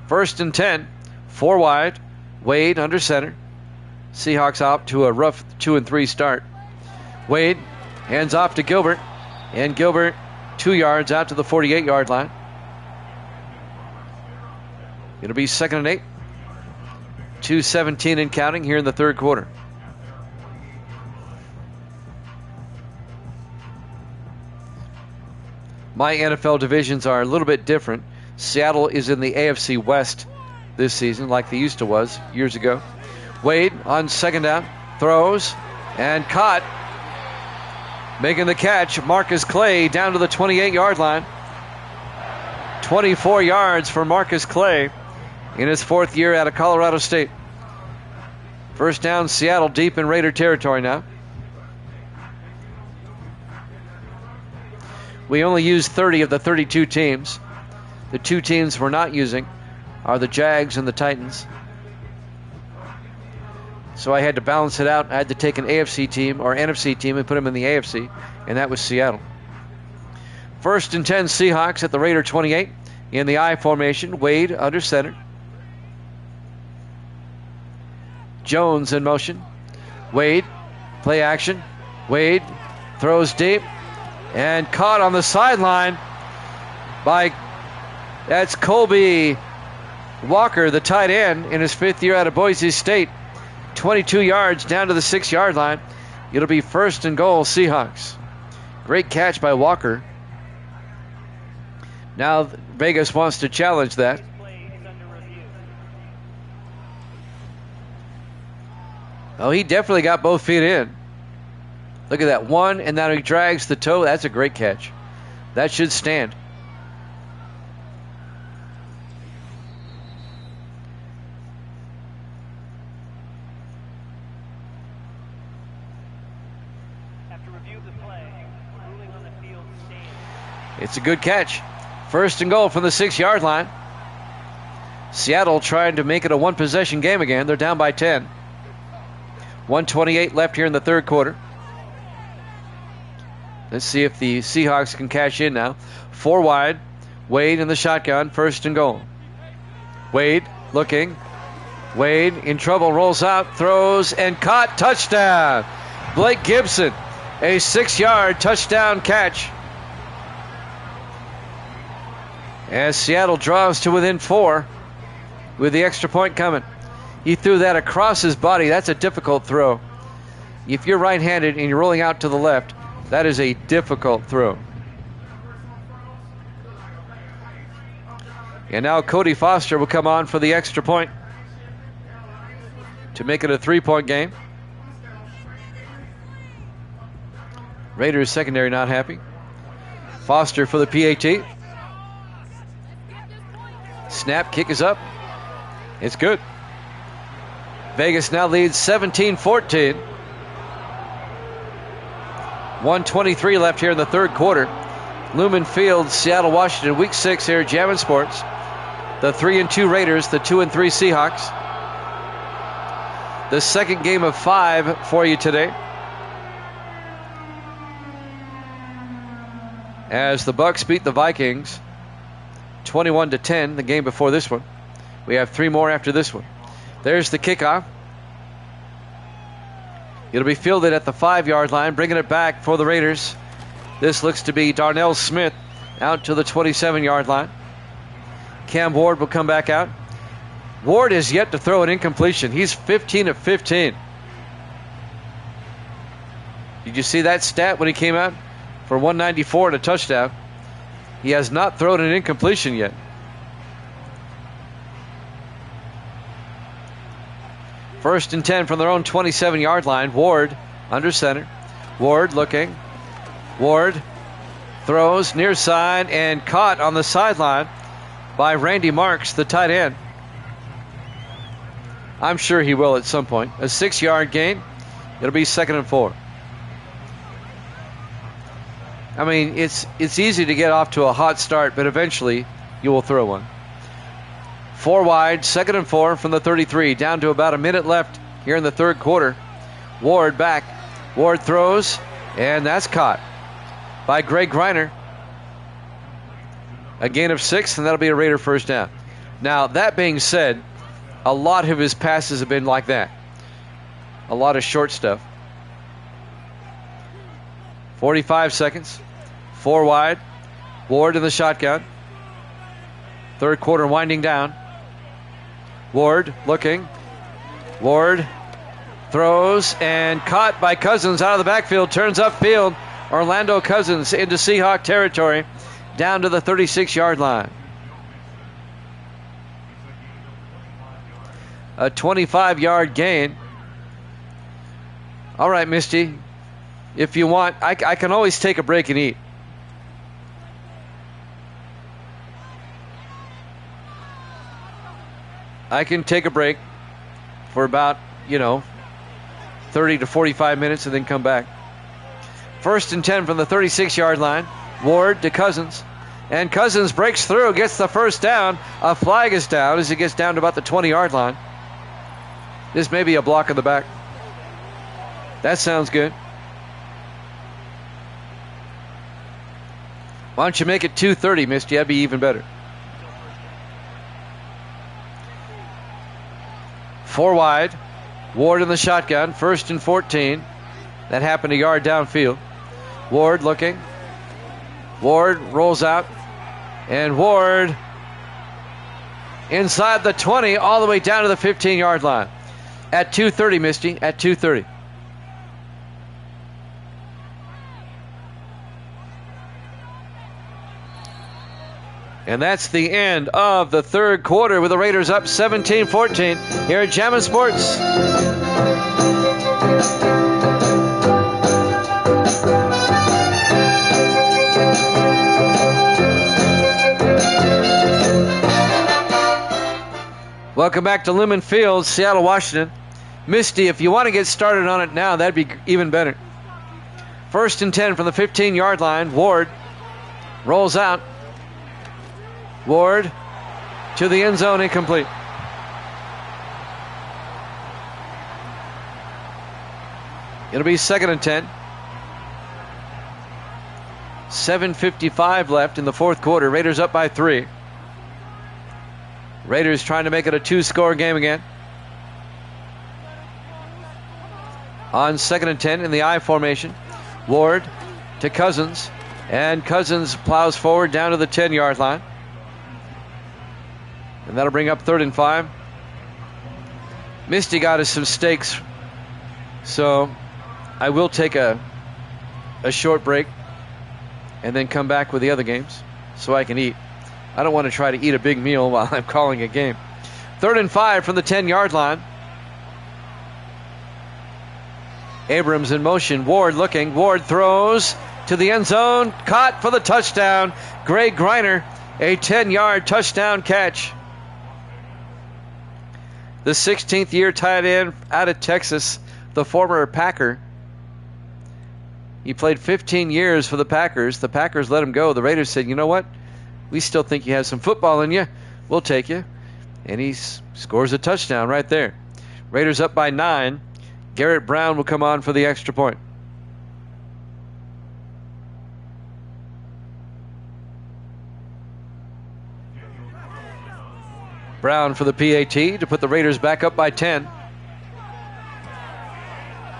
Speaker 1: 1st and 10, 4 wide, Wade under center. Seahawks out to a rough 2-3 start. Wade hands off to Gilbert, and Gilbert 2 yards out to the 48-yard line. It'll be 2nd and 8. 2:17 and counting here in the third quarter. My NFL divisions are a little bit different. Seattle is in the AFC West this season, like they used to was years ago. Wade on 2nd down, throws, and caught. Making the catch, Marcus Clay down to the 28-yard line. 24 yards for Marcus Clay in his 4th year out of Colorado State. First down, Seattle deep in Raider territory now. We only use 30 of the 32 teams. The 2 teams we're not using are the Jags and the Titans. So I had to balance it out. I had to take an AFC team or NFC team and put them in the AFC, and that was Seattle. 1st and 10 Seahawks at the Raider 28 in the I formation. Wade under center. Jones in motion. Wade, play action. Wade throws deep and caught on the sideline by That's Colby Walker, the tight end, in his 5th year out of Boise State. 22 yards down to the 6-yard line. It'll be 1st and goal, Seahawks. Great catch by Walker. Now Vegas wants to challenge that. Oh, he definitely got both feet in. Look at that one, and now he drags the toe. That's a great catch. That should stand.
Speaker 2: After review of the play, ruling on the field stand.
Speaker 1: It's a good catch. 1st and goal from the 6-yard line. Seattle trying to make it a one-possession game again. They're down by 10. 1:28 left here in the 3rd quarter. Let's see if the Seahawks can cash in now. 4 wide. Wade in the shotgun. 1st and goal. Wade looking. Wade in trouble. Rolls out. Throws and caught. Touchdown. Blake Gibson. A 6-yard touchdown catch. As Seattle draws to within 4 with the extra point coming. He threw that across his body. That's a difficult throw. If you're right-handed and you're rolling out to the left, that is a difficult throw. And now Cody Foster will come on for the extra point to make it a 3-point game. Raiders secondary not happy. Foster for the PAT. Snap, kick is up. It's good. Vegas now leads 17-14. 1:23 left here in the 3rd quarter. Lumen Field, Seattle, Washington, Week 6 here at Jammin' Sports. The 3-2 Raiders, the 2-3 Seahawks. The second game of 5 for you today. As the Bucks beat the Vikings 21-10, the game before this one. We have 3 more after this one. There's the kickoff. It'll be fielded at the 5-yard line, bringing it back for the Raiders. This looks to be Darnell Smith out to the 27-yard line. Cam Ward will come back out. Ward is yet to throw an incompletion. He's 15 of 15. Did you see that stat when he came out for 194 and a touchdown? He has not thrown an incompletion yet. First and 10 from their own 27-yard line. Ward under center. Ward looking. Ward throws near side and caught on the sideline by Randy Marks, the tight end. I'm sure he will at some point. A 6-yard gain. It'll be 2nd and 4. I mean, it's easy to get off to a hot start, but eventually you will throw one. 4 wide, 2nd and 4 from the 33. Down to about a minute left here in the 3rd quarter. Ward back. Ward throws, and that's caught by Greg Greiner. A gain of 6, and that'll be a Raider first down. Now, that being said, a lot of his passes have been like that. A lot of short stuff. 45 seconds. 4 wide. Ward in the shotgun. 3rd quarter winding down. Ward looking. Ward throws and caught by Cousins out of the backfield. Turns upfield. Orlando Cousins into Seahawk territory. Down to the 36-yard line. A 25-yard gain. All right, Misty. If you want, I can always take a break and eat. I can take a break for about, 30 to 45 minutes and then come back. 1st and 10 from the 36-yard line. Ward to Cousins. And Cousins breaks through, gets the first down. A flag is down as he gets down to about the 20-yard line. This may be a block in the back. That sounds good. Why don't you make it 2:30, Misty? That'd be even better. 4 wide. Ward in the shotgun. 1st and 14. That happened a yard downfield. Ward looking. Ward rolls out. And Ward inside the 20, all the way down to the 15-yard line. At 2:30, Misty, at 2:30. And that's the end of the third quarter with the Raiders up 17-14 here at Jammin' Sports. Welcome back to Lumen Field, Seattle, Washington. Misty, if you want to get started on it now, that'd be even better. 1st and 10 from the 15-yard line. Ward rolls out. Ward to the end zone, incomplete. It'll be 2nd and 10. 7:55 left in the fourth quarter. Raiders up by 3. Raiders trying to make it a 2-score game again. On 2nd and 10 in the I formation. Ward to Cousins. And Cousins plows forward down to the 10-yard line. And that'll bring up 3rd and 5. Misty got us some steaks. So I will take a short break and then come back with the other games so I can eat. I don't want to try to eat a big meal while I'm calling a game. 3rd and 5 from the 10-yard line. Abrams in motion. Ward looking. Ward throws to the end zone. Caught for the touchdown. Greg Greiner, a 10-yard touchdown catch. The 16th year tight end out of Texas, the former Packer. He played 15 years for the Packers. The Packers let him go. The Raiders said, you know what? We still think you have some football in you. We'll take you. And he scores a touchdown right there. Raiders up by 9. Garrett Brown will come on for the extra point. Brown for the PAT to put the Raiders back up by 10.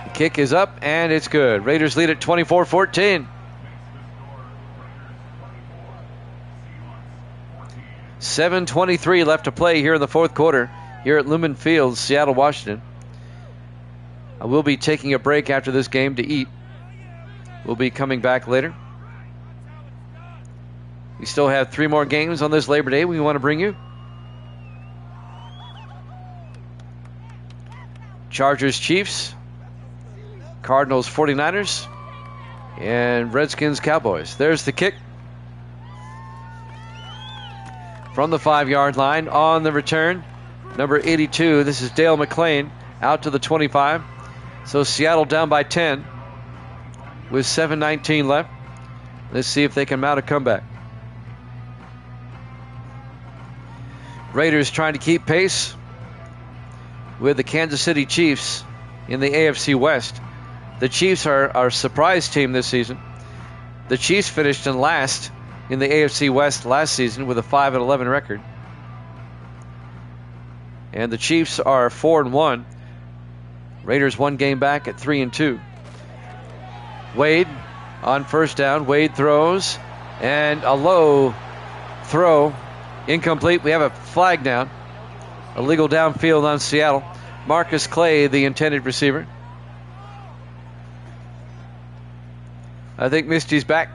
Speaker 1: The kick is up, and it's good. Raiders lead at 24-14. $7:23 left to play here in the fourth quarter here at Lumen Field, Seattle, Washington. I will be taking a break after this game to eat. We'll be coming back later. We still have 3 more games on this Labor Day we want to bring you. Chargers, Chiefs, Cardinals, 49ers, and Redskins, Cowboys. There's the kick from the 5-yard line. On the return, number 82, this is Dale McClain, out to the 25. So Seattle down by 10 with 7:19 left. Let's see if they can mount a comeback. Raiders trying to keep pace with the Kansas City Chiefs in the AFC West. The Chiefs are our surprise team this season. The Chiefs finished in last in the AFC West last season with a 5-11 record. And the Chiefs are 4-1. Raiders 1 game back at 3-2. Wade on first down. Wade throws, and a low throw, incomplete. We have a flag down. Illegal downfield on Seattle. Marcus Clay, the intended receiver. I think Misty's back.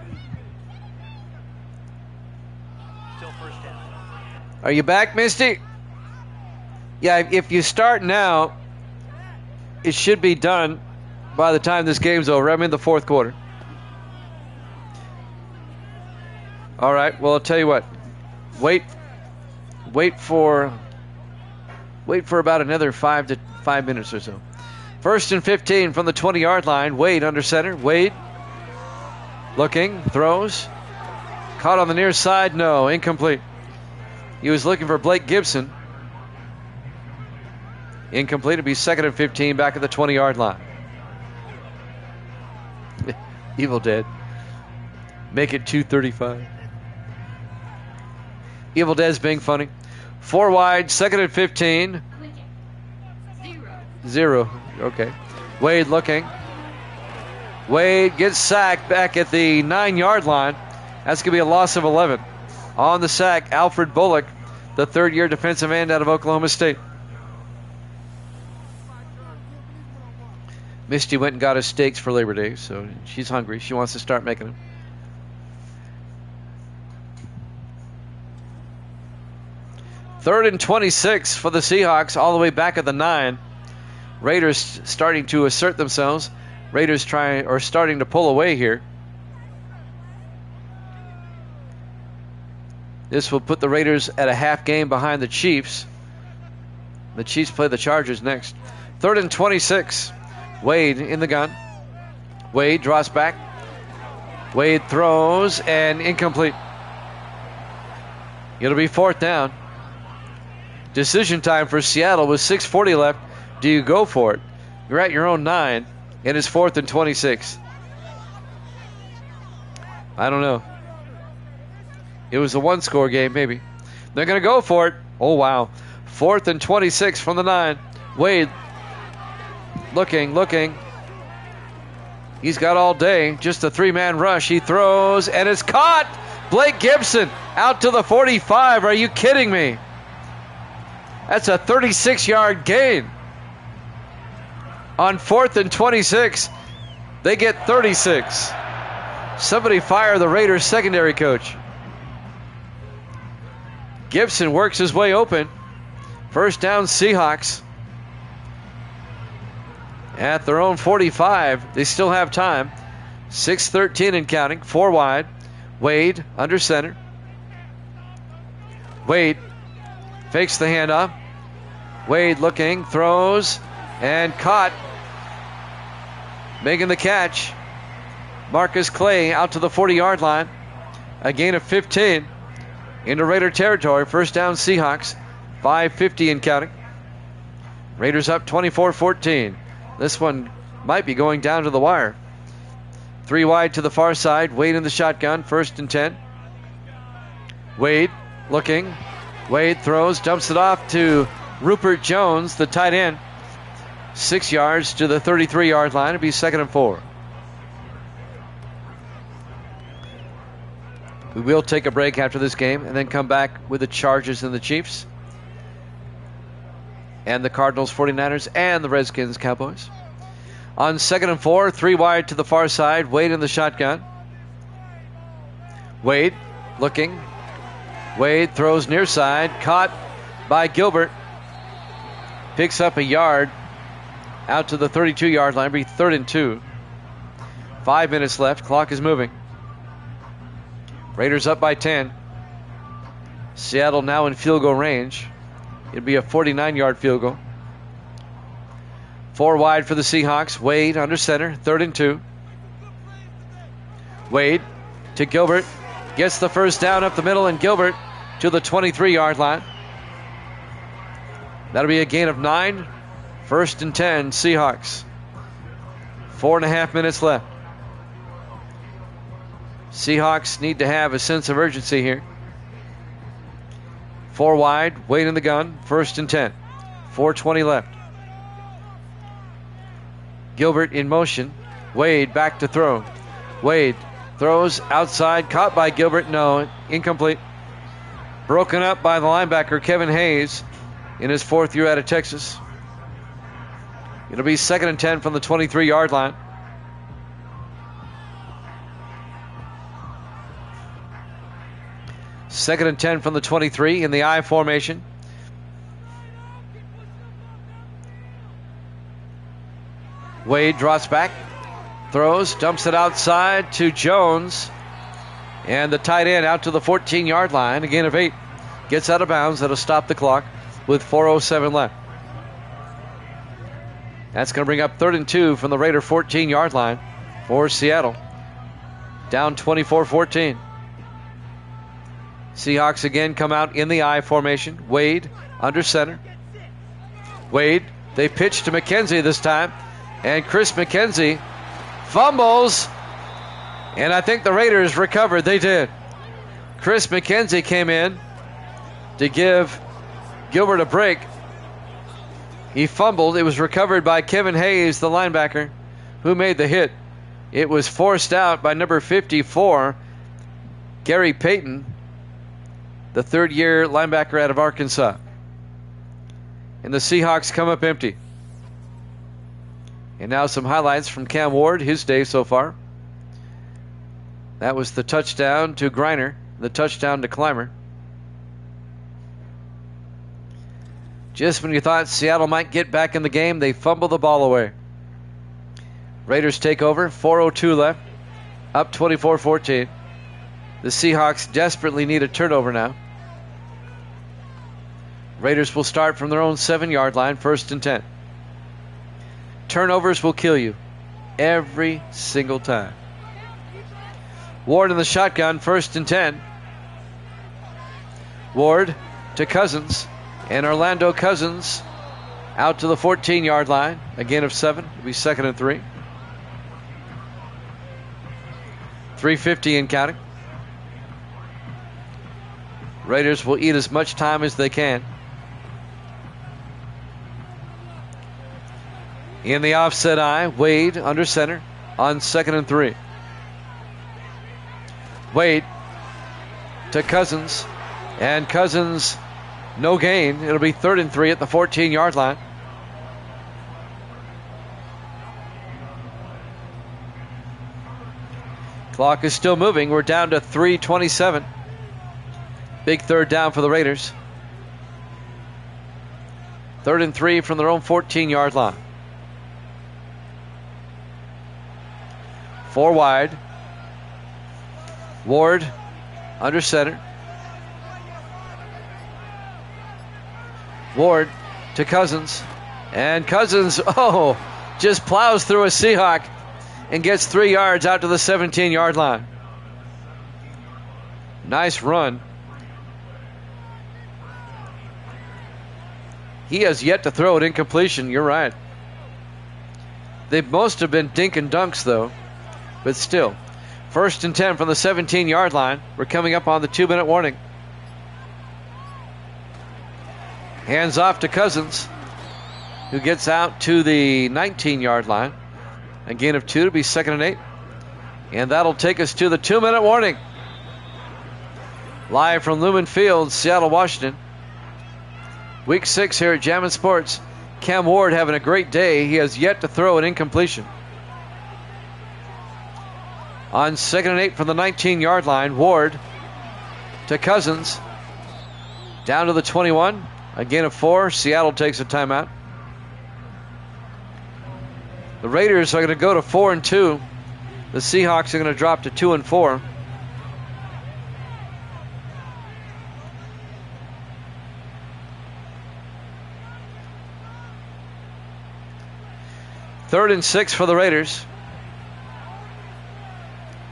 Speaker 2: Still first down.
Speaker 1: Are you back, Misty? Yeah, if you start now, it should be done by the time this game's over. I'm in the fourth quarter. All right, well, I'll tell you what. Wait for about another 5 minutes or so. 1st and 15 from the 20-yard line. Wade under center. Wade looking, throws. Caught on the near side. No, incomplete. He was looking for Blake Gibson. Incomplete. It'll be 2nd and 15 back at the 20-yard line. Evil Dead. Make it 2:35. Evil Dead's being funny. 4 wide, 2nd and 15. 0. Okay. Wade looking. Wade gets sacked back at the 9-yard line. That's going to be a loss of 11. On the sack, Alfred Bullock, the third-year defensive end out of Oklahoma State. Misty went and got us steaks for Labor Day, so she's hungry. She wants to start making them. Third and 26 for the Seahawks, all the way back at the 9. Raiders starting to assert themselves. Raiders starting to pull away here. This will put the Raiders at a half game behind the Chiefs. The Chiefs play the Chargers next. Third and 26. Wade in the gun. Wade draws back. Wade throws and incomplete. It'll be fourth down. Decision time for Seattle with 6:40 left. Do you go for it? You're at your own 9, and it's 4th and 26. I don't know. It was a one-score game, maybe. They're going to go for it. Oh, wow. 4th and 26 from the 9. Wade looking. He's got all day. Just a three-man rush. He throws, and it's caught. Blake Gibson out to the 45. Are you kidding me? That's a 36-yard gain. On 4th and 26, they get 36. Somebody fire the Raiders secondary coach. Gibson works his way open. First down, Seahawks. At their own 45, they still have time. 6:13 and counting, 4 wide. Wade under center. Wade fakes the handoff. Wade looking, throws, and caught. Making the catch. Marcus Clay out to the 40-yard line. A gain of 15 into Raider territory. First down, Seahawks. 5:50 and counting. Raiders up 24-14. This one might be going down to the wire. 3 wide to the far side. Wade in the shotgun. 1st and 10. Wade looking. Wade throws, dumps it off to Rupert Jones, the tight end. 6 yards to the 33-yard line. It'll be 2nd and 4. We will take a break after this game and then come back with the Chargers and the Chiefs. And the Cardinals, 49ers, and the Redskins, Cowboys. On 2nd and 4, 3 wide to the far side. Wade in the shotgun. Wade looking. Wade throws near side. Caught by Gilbert. Picks up a yard out to the 32-yard line. Be 3rd and 2. 5 minutes left. Clock is moving. Raiders up by 10. Seattle now in field goal range. It'd be a 49-yard field goal. 4 wide for the Seahawks. Wade under center. 3rd and 2. Wade to Gilbert. Gets the first down up the middle, and Gilbert to the 23-yard line. That'll be a gain of 9. 1st and 10, Seahawks. 4.5 minutes left. Seahawks need to have a sense of urgency here. 4 wide, Wade in the gun, 1st and 10. 4:20 left. Gilbert in motion. Wade back to throw. Wade throws outside, caught by Gilbert. No, incomplete. Broken up by the linebacker, Kevin Hayes, in his 4th year out of Texas. It'll be 2nd and 10 from the 23-yard line. Second and 10 from the 23 in the I formation. Wade drops back, throws, dumps it outside to Jones. And the tight end out to the 14-yard line. A gain of 8. Gets out of bounds. That'll stop the clock with 4:07 left. That's going to bring up 3rd and 2 from the Raider 14-yard line for Seattle. Down 24-14. Seahawks again come out in the I formation. Wade under center. Wade, they pitch to McKenzie this time. And Chris McKenzie fumbles. And I think the Raiders recovered. They did. Chris McKenzie came in to give Gilbert a break. He fumbled. It was recovered by Kevin Hayes, the linebacker, who made the hit. It was forced out by number 54, Gary Payton. the third-year linebacker out of Arkansas. And the Seahawks come up empty. And now some highlights from Cam Ward, his day so far. That was the touchdown to Griner, the touchdown to Clymer. Just when you thought Seattle might get back in the game, they fumble the ball away. Raiders take over, 4:02 left, up 24-14. The Seahawks desperately need a turnover now. Raiders will start from their own 7-yard line, 1st and 10. Turnovers will kill you every single time. Ward in the shotgun, 1st and 10. Ward to Cousins, and Orlando Cousins out to the 14-yard line. A gain of 7. It'll be 2nd and 3. 3:50 and counting. Raiders will eat as much time as they can. In the offset eye, Wade under center on 2nd and 3. Wade to Cousins, and Cousins no gain. It'll be 3rd and 3 at the 14-yard line. Clock is still moving. We're down to 3:27. Big 3rd down for the Raiders. 3rd and 3 from their own 14-yard line. 4 wide. Ward under center. Ward to Cousins. And Cousins, just plows through a Seahawk and gets 3 yards out to the 17-yard line. Nice run. He has yet to throw an incompletion. You're right. They most have been dink and dunks, though. But still. 1st and 10 from the 17-yard line. We're coming up on the 2-minute warning. Hands off to Cousins, who gets out to the 19-yard line. A gain of 2 to be 2nd and 8. And that'll take us to the 2-minute warning. Live from Lumen Field, Seattle, Washington. Week 6 here at Jammin' Sports. Cam Ward having a great day. He has yet to throw an incompletion. On 2nd and 8 from the 19-yard line, Ward to Cousins. Down to the 21. A gain of 4. Seattle takes a timeout. The Raiders are going to go to 4 and 2. The Seahawks are going to drop to 2 and 4. Third and 6 for the Raiders.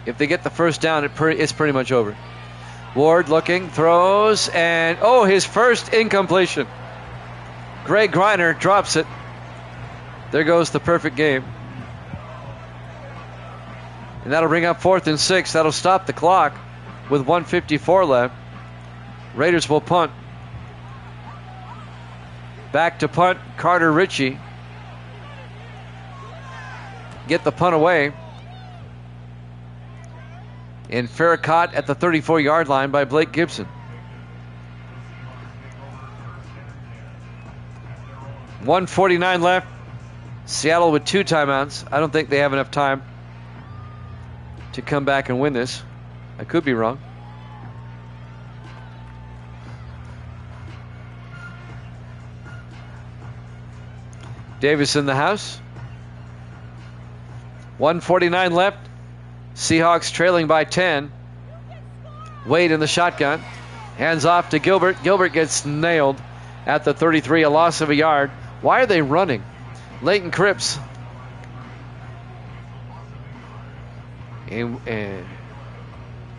Speaker 1: If they get the first down, it's pretty much over. Ward looking, throws, and his first incompletion. Greg Griner drops it. There goes the perfect game. And that'll bring up 4th and 6. That'll stop the clock with 1:54 left. Raiders will punt. Back to punt, Carter Ritchie. Get the punt away. And fair caught at the 34-yard line by Blake Gibson. 1:49 left. Seattle with 2 timeouts. I don't think they have enough time to come back and win this. I could be wrong. Davis in the house. 1:49 left. Seahawks trailing by 10. Wade in the shotgun. Hands off to Gilbert. Gilbert gets nailed at the 33, a loss of a yard. Why are they running? Leighton Cripps. And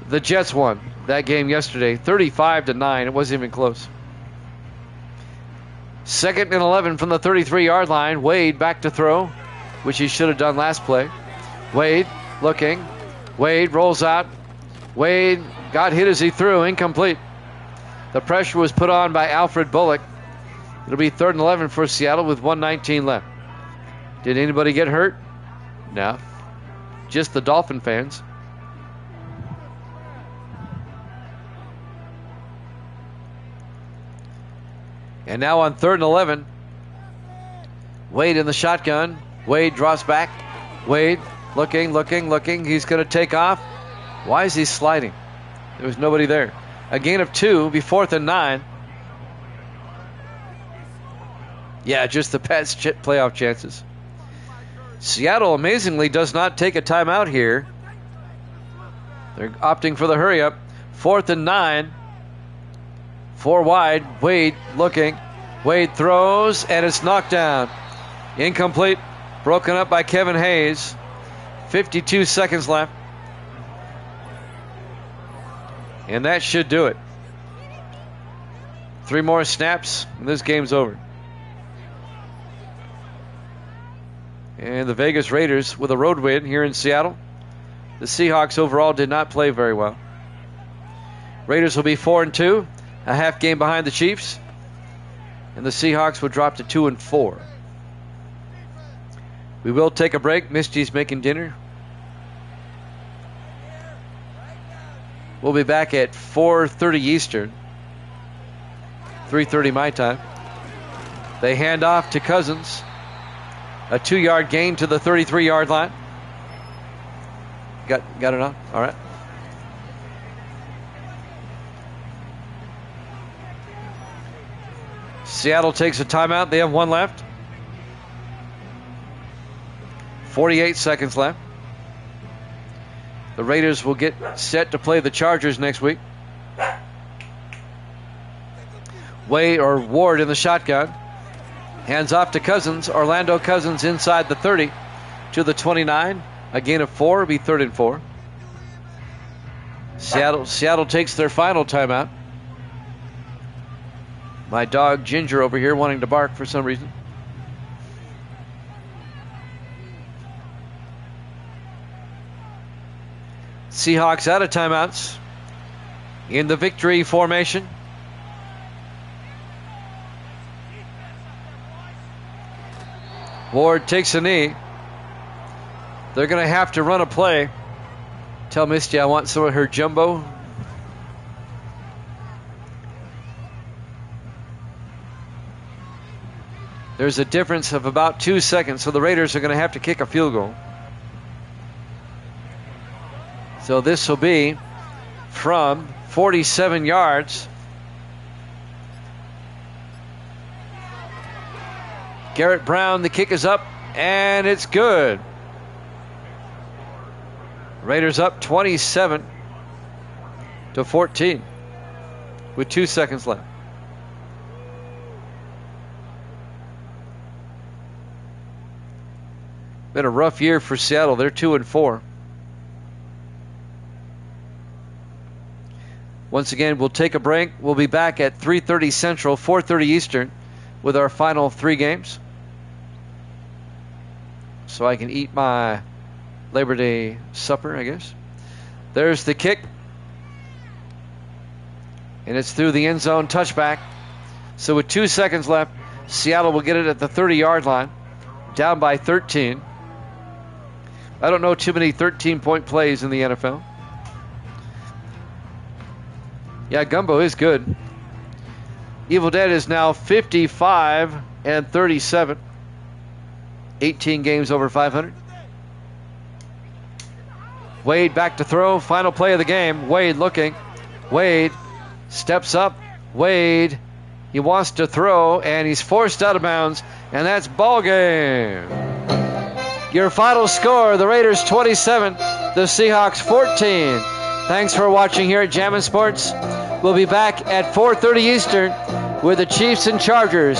Speaker 1: the Jets won that game yesterday, 35-9. It wasn't even close. 2nd and 11 from the 33-yard line. Wade back to throw, which he should have done last play. Wade looking. Wade rolls out. Wade got hit as he threw. Incomplete. The pressure was put on by Alfred Bullock. It'll be 3rd and 11 for Seattle with 1:19 left. Did anybody get hurt? No. Just the Dolphin fans. And now on 3rd and 11, Wade in the shotgun. Wade drops back. Wade looking. He's going to take off. Why is he sliding? There was nobody there. A gain of 2, be 4th and 9. Yeah, just the Pats' playoff chances. Seattle amazingly does not take a timeout here. They're opting for the hurry up. 4th and 9. 4 wide. Wade looking. Wade throws, and it's knocked down. Incomplete. Broken up by Kevin Hayes. 52 seconds left. And that should do it. 3 more snaps, and this game's over. And the Vegas Raiders with a road win here in Seattle. The Seahawks overall did not play very well. Raiders will be 4-2, a half game behind the Chiefs. And the Seahawks will drop to 2-4. We will take a break. Misty's making dinner. We'll be back at 4:30 Eastern, 3:30 my time. They hand off to Cousins. A 2-yard gain to the 33-yard line. Got it on? All right. Seattle takes a timeout. They have 1 left. 48 seconds left. The Raiders will get set to play the Chargers next week. Ward in the shotgun. Hands off to Cousins. Orlando Cousins inside the 30 to the 29. A gain of 4 will be 3rd and 4. Seattle takes their final timeout. My dog Ginger over here wanting to bark for some reason. Seahawks out of timeouts in the victory formation. Ward takes a knee. They're going to have to run a play. Tell Misty I want some of her jumbo. There's a difference of about 2 seconds, so the Raiders are going to have to kick a field goal. So this will be from 47 yards. Garrett Brown, the kick is up, and it's good. Raiders up 27-14 with 2 seconds left. Been a rough year for Seattle. They're 2-4. Once again, we'll take a break. We'll be back at 3:30 Central, 4:30 Eastern with our final 3 games. So I can eat my Labor Day supper, I guess. There's the kick. And it's through the end zone, touchback. So with 2 seconds left, Seattle will get it at the 30-yard line, down by 13. I don't know too many 13-point plays in the NFL. Yeah, Gumbo is good. Evil Dead is now 55-37. 18 games over 500. Wade back to throw. Final play of the game. Wade looking. Wade steps up. Wade, he wants to throw, and he's forced out of bounds, and that's ball game. Your final score, the Raiders 27, the Seahawks 14. Thanks for watching here at Jammin' Sports. We'll be back at 4:30 Eastern with the Chiefs and Chargers.